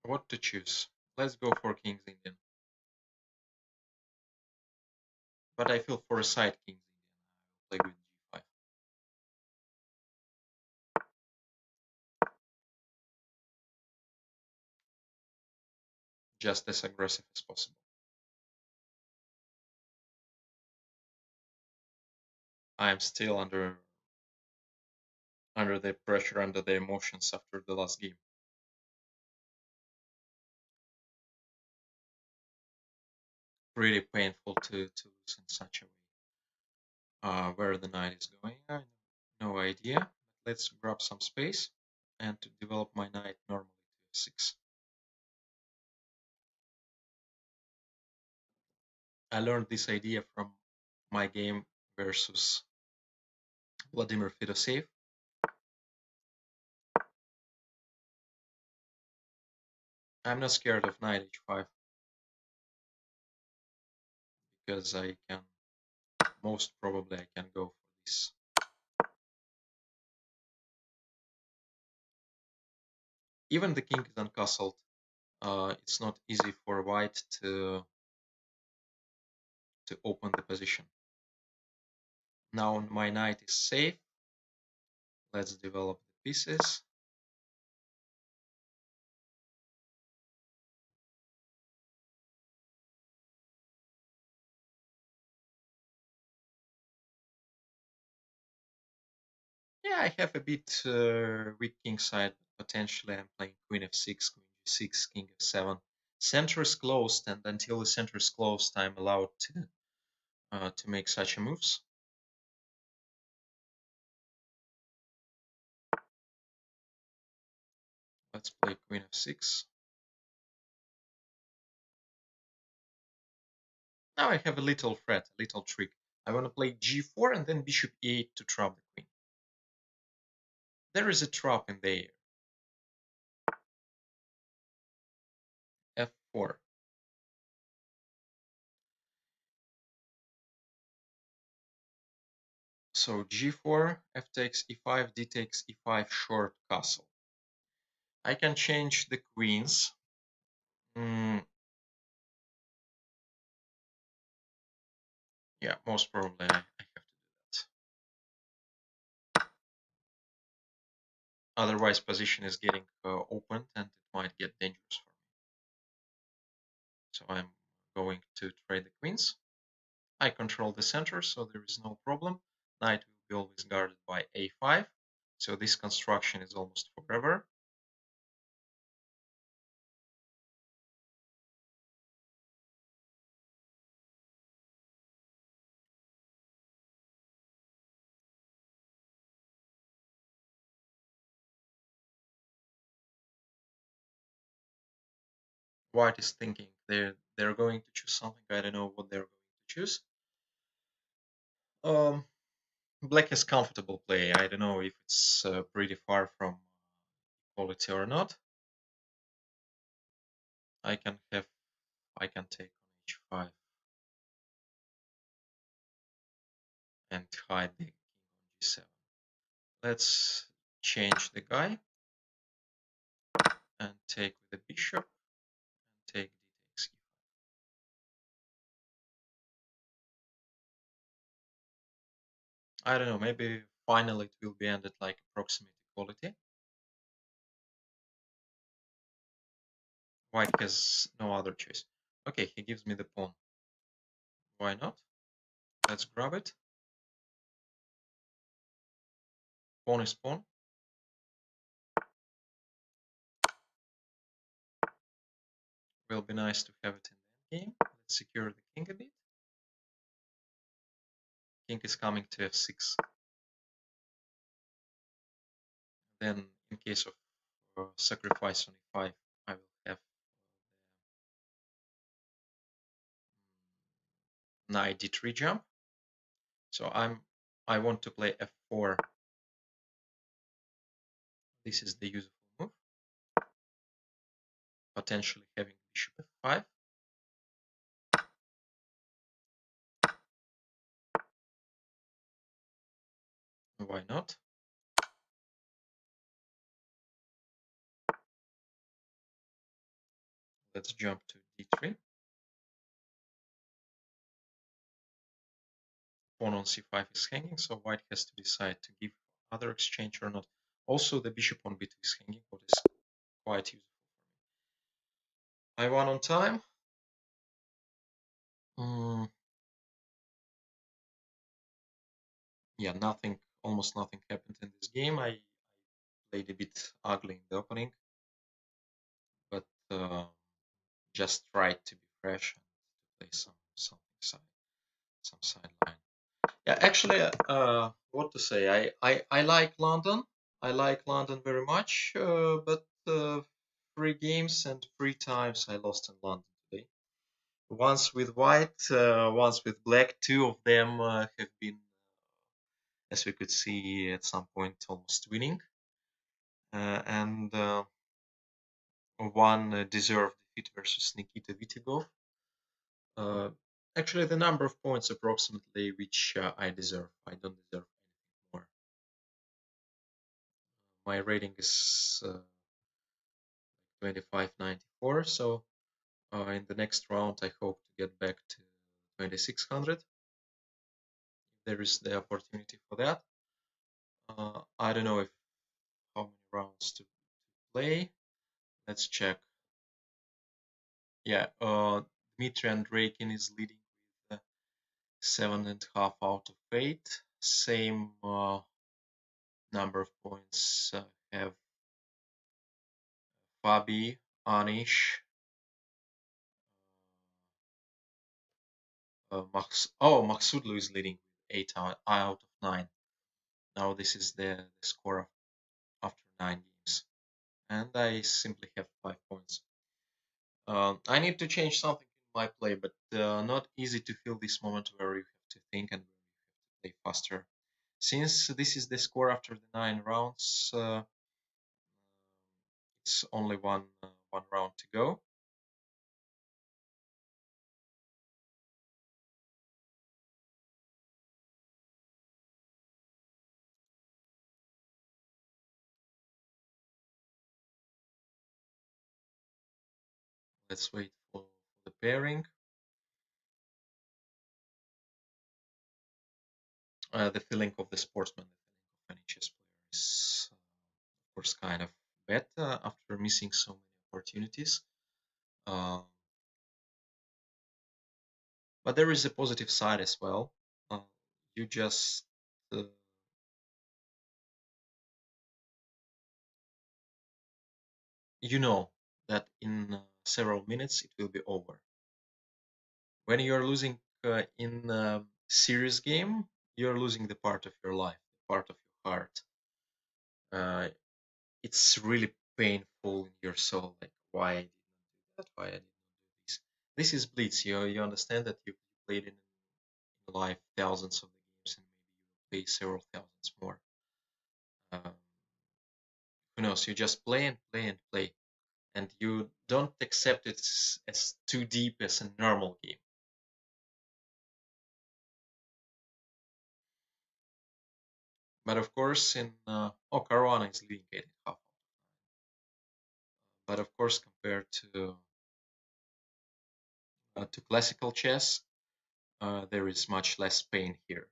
What to choose? Let's go for King's Indian. But I feel for a side King's Indian. I'll play with g5. Just as aggressive as possible. I'm still under the pressure, under the emotions after the last game. Pretty painful to lose in such a way. Where the knight is going, I have no idea. Let's grab some space and to develop my knight normally to f6. I learned this idea from my game versus Vladimir Fedoseev. I'm not scared of knight h5, because I can, most probably I can go for this. Even the king is uncastled. It's not easy for white to open the position. Now my knight is safe. Let's develop the pieces. Yeah, I have a bit weak king side. Potentially I'm playing queen f6, queen g6, king f7. Center is closed, and until the center is closed, I'm allowed to make such moves. Let's play queen f6. Now I have a little threat, a little trick. I want to play g4 and then bishop e8 to trap the queen. There is a trap in the air. f4. So g4, f takes e5, d takes e5, short castle. I can change the queens. Yeah, most probably I have to do that. Otherwise, position is getting opened, and it might get dangerous for me. So I'm going to trade the queens. I control the center, so there is no problem. Knight will be always guarded by a5. So this construction is almost forever. White is thinking they're going to choose something. I don't know what they're going to choose. Um, Black has comfortable play. I don't know if it's pretty far from quality or not. I can have I can take on h5 and hide the king on g7. Let's change the guy and take with the bishop and take d takes e5. I don't know, maybe finally it will be ended like approximate equality. White has no other choice. Okay, he gives me the pawn. Why not? Let's grab it. Pawn is pawn. Will be nice to have it in the endgame. Let's secure the king a bit. King is coming to f6. Then, in case of sacrifice on e5, I will have knight d3 jump. So I want to play f4. This is the useful move. Potentially having bishop f5. Why not? Let's jump to d3. Pawn on c5 is hanging, so white has to decide to give other exchange or not. Also, the bishop on b2 is hanging, what is quite useful for me. I won on time. Yeah, almost nothing happened in this game. I played a bit ugly in the opening, but just tried to be fresh and play some sideline. Yeah, actually, what to say? I like London. I like London very much, but 3 games and 3 times I lost in London today. Once with white, once with black. 2 of them have been, as we could see at some point, almost winning, and one deserved defeat versus Nikita Vitigov. Actually, the number of points approximately which I deserve. I don't deserve anything more. My rating is 2594, so in the next round I hope to get back to 2600 if there is the opportunity for that. I don't know if how many rounds to play. Let's check. Yeah, Dmitry Andreikin is leading with 7.5 out of 8. Same number of points have Fabi, Anish, Maksudlu is leading with 8 out of 9. Now this is the score after 9 games. And I simply have 5 points. I need to change something in my play, but not easy to feel this moment where you have to think and where you have to play faster. Since this is the score after the 9 rounds, it's only one round to go. Let's wait for the pairing. The feeling of the sportsman, the feeling of any chess player is, of course, kind of bad after missing so many opportunities. But there is a positive side as well. You just you know that in several minutes it will be over. When you're losing in a serious game, you're losing the part of your life, the part of your heart. It's really painful in your soul. Like, why That's why I did not do this. This is blitz. You understand that you've played in live thousands of the games, and maybe you will play several thousands more. Um, who knows? You just play and play and play, and you don't accept it as too deep as a normal game. But of course, in Caruana is leading 8.5. But of course, compared to classical chess, there is much less pain here.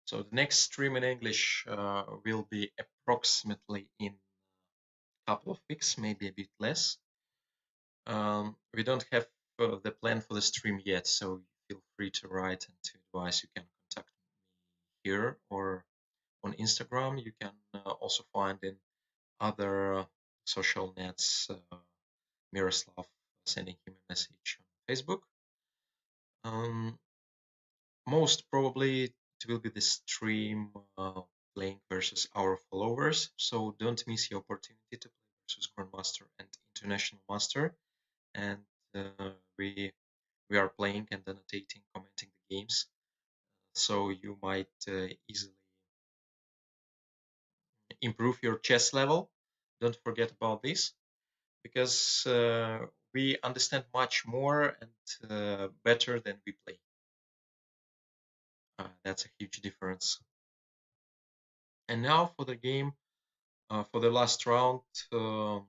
So the next stream in English will be approximately in a couple of weeks, maybe a bit less. We don't have the plan for the stream yet, so feel free to write and to advise. You can contact me here or on Instagram. You can also find in other social nets Miroslav, sending him a message on Facebook. Most probably it will be the stream playing versus our followers, so don't miss the opportunity to play versus Grandmaster and International Master. And we are playing and annotating, commenting the games, so you might easily improve your chess level. Don't forget about this, because we understand much more and better than we play. That's a huge difference. And now for the game, for the last round, 5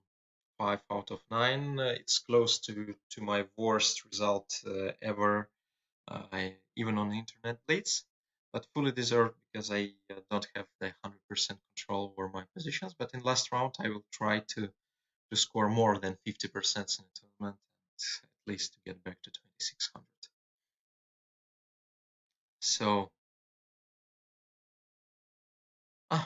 out of 9. It's close to my worst result ever, even on internet blitz, but fully deserved because I don't have the 100% control over my positions. But in last round, I will try to score more than 50% in the tournament, and at least to get back to 2600. So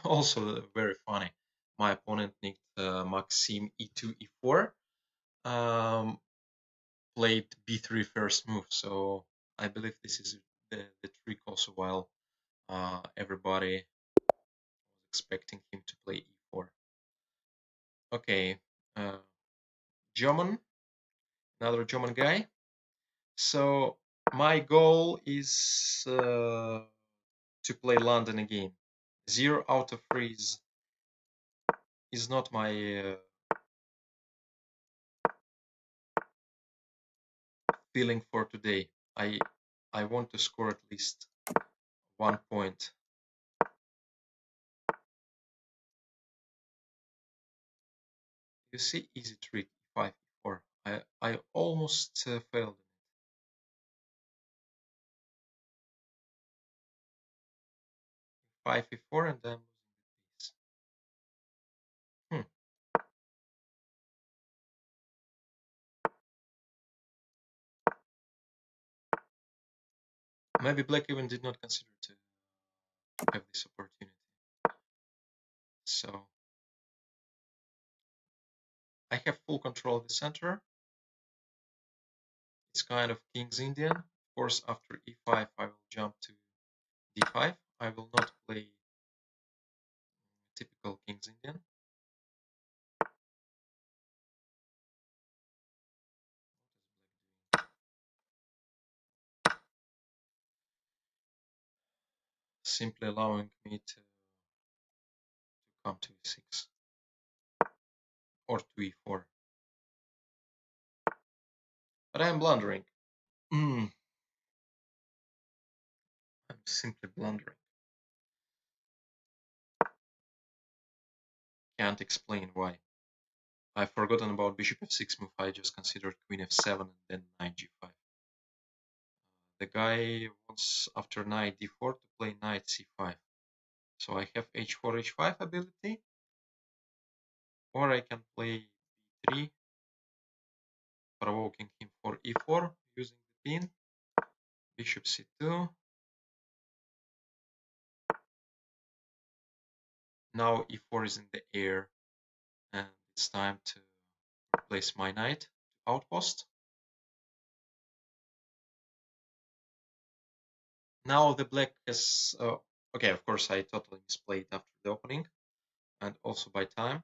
also very funny. My opponent nicked Maxim e2 e4. Played b3 first move, so I believe this is the trick also, while everybody was expecting him to play e4. Okay, German, another German guy. So my goal is to play London again. 0 out of 3 is not my feeling for today. I want to score at least 1 point. You see, easy trick, 5 e4. I almost failed. 5 e4, and then losing the piece. Maybe black even did not consider to have this opportunity. So I have full control of the center. It's kind of King's Indian. Of course, after e5, I will jump to d5. I will not play typical King's Indian. Simply allowing me to come to e6 or to e4. But I am blundering. I'm simply blundering. Can't explain why. I've forgotten about bishop f6 move. I just considered queen f7 and then knight g5. The guy wants after knight d4 to play knight c5. So I have h4 h5 ability, or I can play b3, provoking him for e4 using the pin, bishop c2, Now e4 is in the air, and it's time to replace my knight to outpost. Now the black has, okay, of course I totally misplayed after the opening, and also by time.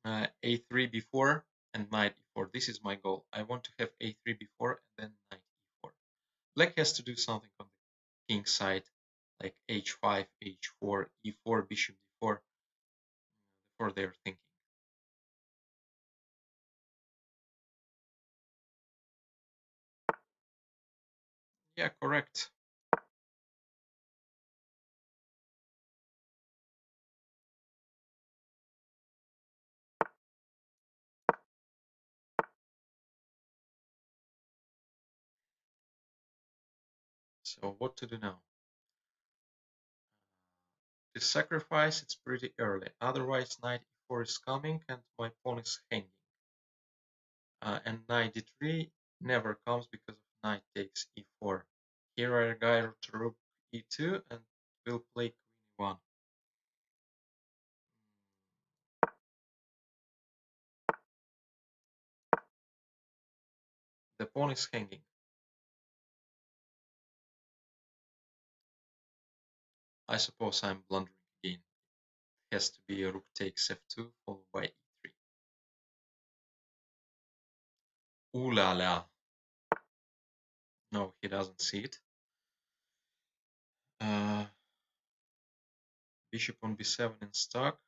A3 before and knight e4. This is my goal. I want to have a3 before and then knight e4. Black has to do something on the king side, like h5, h4, e4, bishop d4, before they're thinking. Yeah, correct. So what to do now? To sacrifice, it's pretty early. Otherwise, knight e4 is coming and my pawn is hanging. And knight d3 never comes because of knight takes e4. Here I got rook e2 and will play queen e1. The pawn is hanging. I suppose I'm blundering again. It has to be a rook takes f2 followed by e3. Ooh la la. No, he doesn't see it. Bishop on b7 in stock.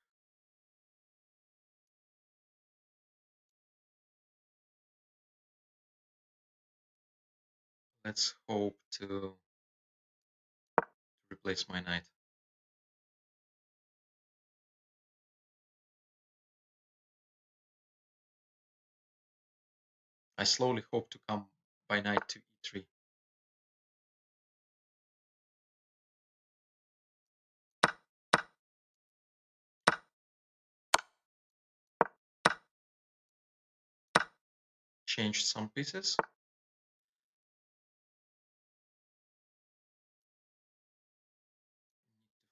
Let's hope to replace my knight. I slowly hope to come by knight to e3. Changed some pieces.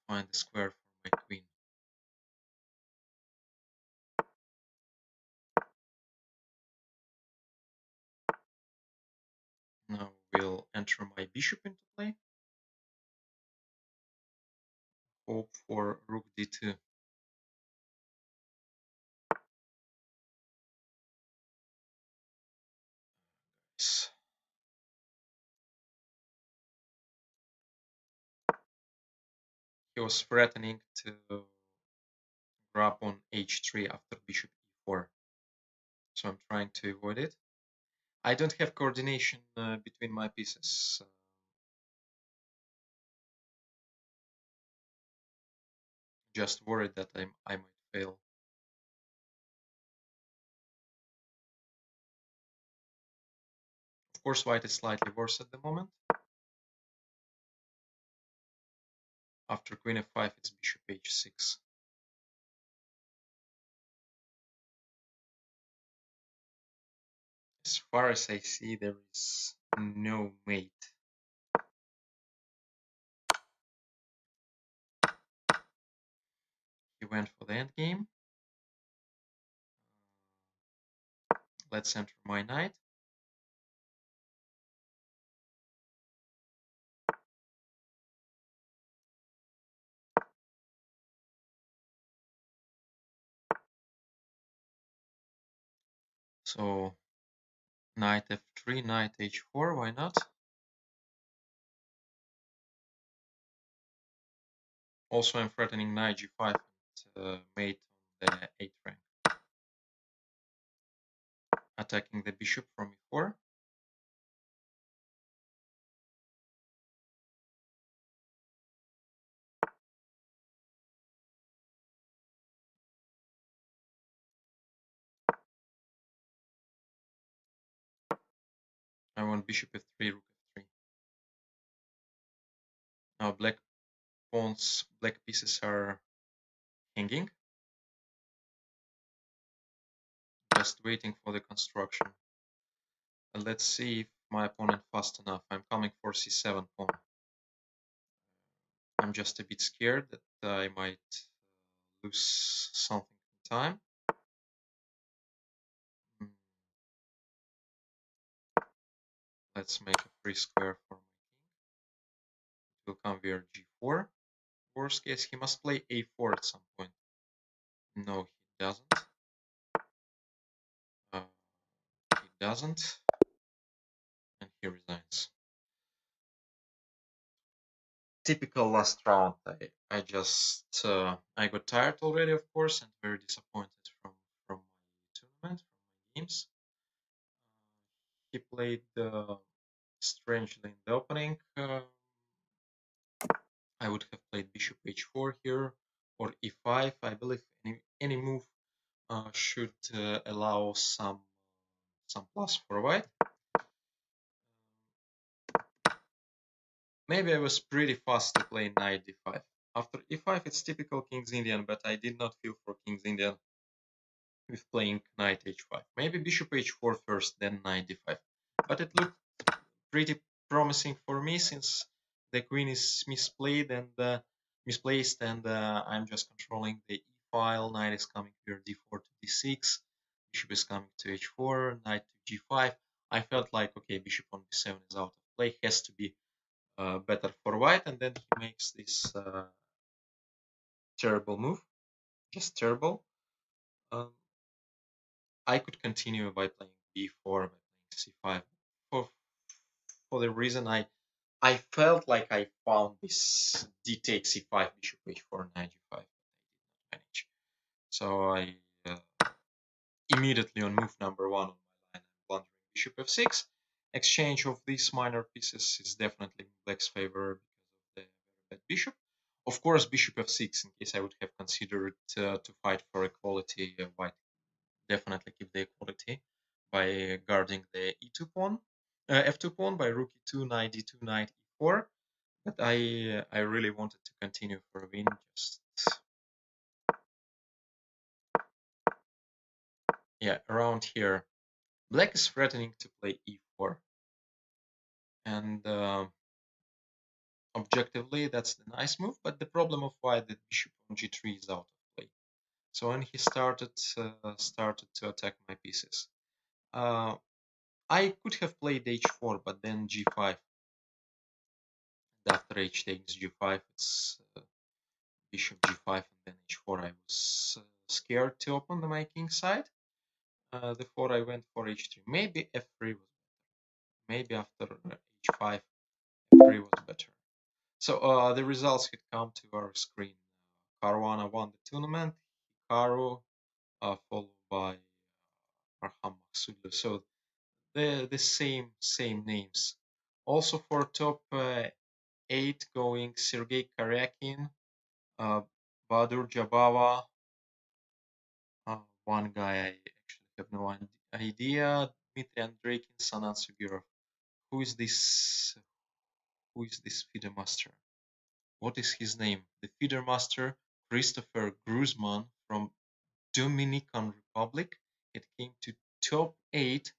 Find the square for my queen. Now we'll enter my bishop into play. Hope for rook d2. Yes. He was threatening to grab on h3 after bishop e4. So I'm trying to avoid it. I don't have coordination between my pieces. Just worried that I might fail. Of course, white is slightly worse at the moment. After queen f5, it's bishop h6. As far as I see, there is no mate. He went for the endgame. Let's enter my knight. So knight f3, knight h4, why not? Also, I'm threatening knight g5 and mate on the 8th rank. Attacking the bishop from e4. I want bishop f3, rook f3. Now black pawns, black pieces are hanging. Just waiting for the construction. Let's see if my opponent fast enough. I'm coming for c7 pawn. I'm just a bit scared that I might lose something in time. Mm, Let's make a free square for my king. It will come via g4. Worst case, he must play a4 at some point. No, he doesn't. He doesn't. And he resigns. Typical last round. I just I got tired already, of course, and very disappointed from my tournament, from my games. He played strangely in the opening. I would have played bishop h4 here, or e5. I believe any move should allow some plus for white. Maybe I was pretty fast to play knight d5. After e5, it's typical King's Indian, but I did not feel for King's Indian with playing knight h5. Maybe bishop h4 first, then knight d5. But it looked pretty promising for me since the queen is misplaced and I'm just controlling the e file. Knight is coming here d4 to d6. Bishop is coming to h4, knight to g5. I felt like, okay, bishop on b7 is out of play, has to be better for white, and then he makes this terrible move, just terrible. I could continue by playing b4, by playing c5. For the reason I felt like I found this d takes c5, bishop h4, knight g5. I did not manage. So I immediately on move number 1 on my line, I'm blundering bishop f6. Exchange of these minor pieces is definitely in black's favor because of the very bad bishop. Of course, bishop f6, in case I would have considered to fight for equality, white definitely keep the equality by guarding the e2 pawn, f2 pawn by rook e2, knight d2, knight e4. But I really wanted to continue for a win. Just yeah, around here, black is threatening to play e4, and objectively that's the nice move. But the problem of white, that bishop on g3 is out of play. So when he started to attack my pieces, I could have played h4, but then g5. After h takes g5, it's bishop g5 and then h4. I was scared to open my king side. Therefore, I went for h3. Maybe f3 was better. Maybe after h5, f3 was better. So the results had come to our screen. Caruana won the tournament. Hikaru, followed by Arham Maksudlu. So the same names. Also for top 8 going Sergei Karyakin, Badur Jabava, one guy I actually have no idea, Dmitry Andreikin, Sanan Sugirov. Who is this feeder master? What is his name? The feeder master, Christopher Gruzman from Dominican Republic. It came to top 8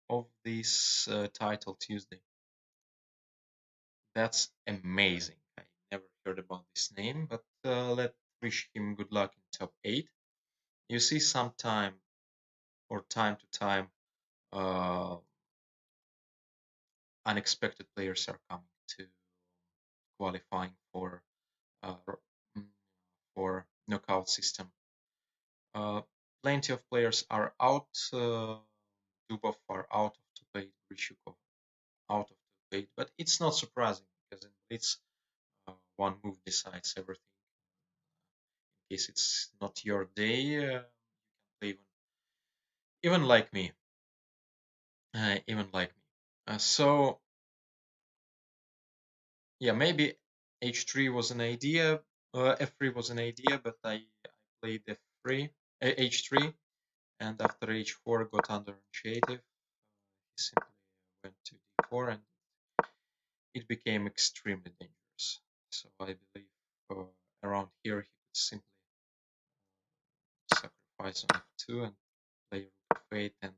of this title Tuesday. That's amazing. I never heard about this name, but let's wish him good luck in top 8. You see, time to time, unexpected players are coming to qualifying for knockout system. Plenty of players are out. Dubov are out of top 8, Grishukov out of top 8, but it's not surprising because in Blitz, one move decides everything. In case it's not your day, you can play even like me. So yeah, maybe h3 was an idea, f3 was an idea, but I played f3, h3, and after h4 got under initiative. He simply went to d4, and it became extremely dangerous. So I believe around here he could simply sacrifice on f2 and play rook f8, and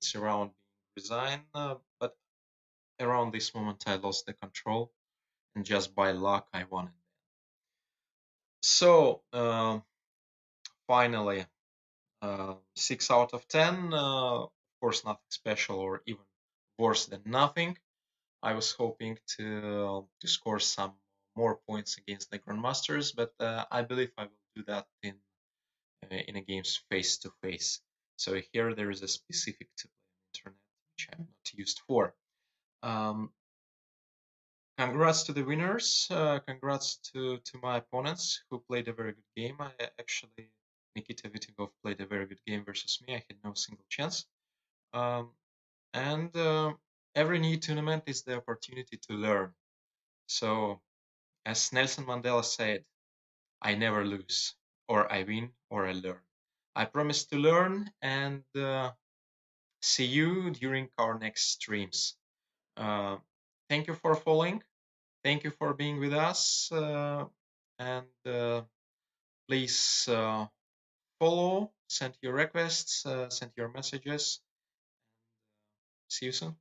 it's around being resigned. But around this moment I lost the control, and just by luck I won it. So finally, 6 out of 10. Of course, nothing special or even worse than nothing. I was hoping to score some more points against the Grandmasters, but I believe I will do that in a games face to face. So here there is a specific to play on internet which I'm not used for. Um, Congrats to the winners. Congrats to my opponents who played a very good game. Actually, Nikita Vitigov played a very good game versus me. I had no single chance. Um, and every new tournament is the opportunity to learn. So, as Nelson Mandela said, I never lose, or I win, or I learn. I promise to learn and see you during our next streams. Uh, Thank you for following. Thank you for being with us. And please follow, send your requests, send your messages. See you soon.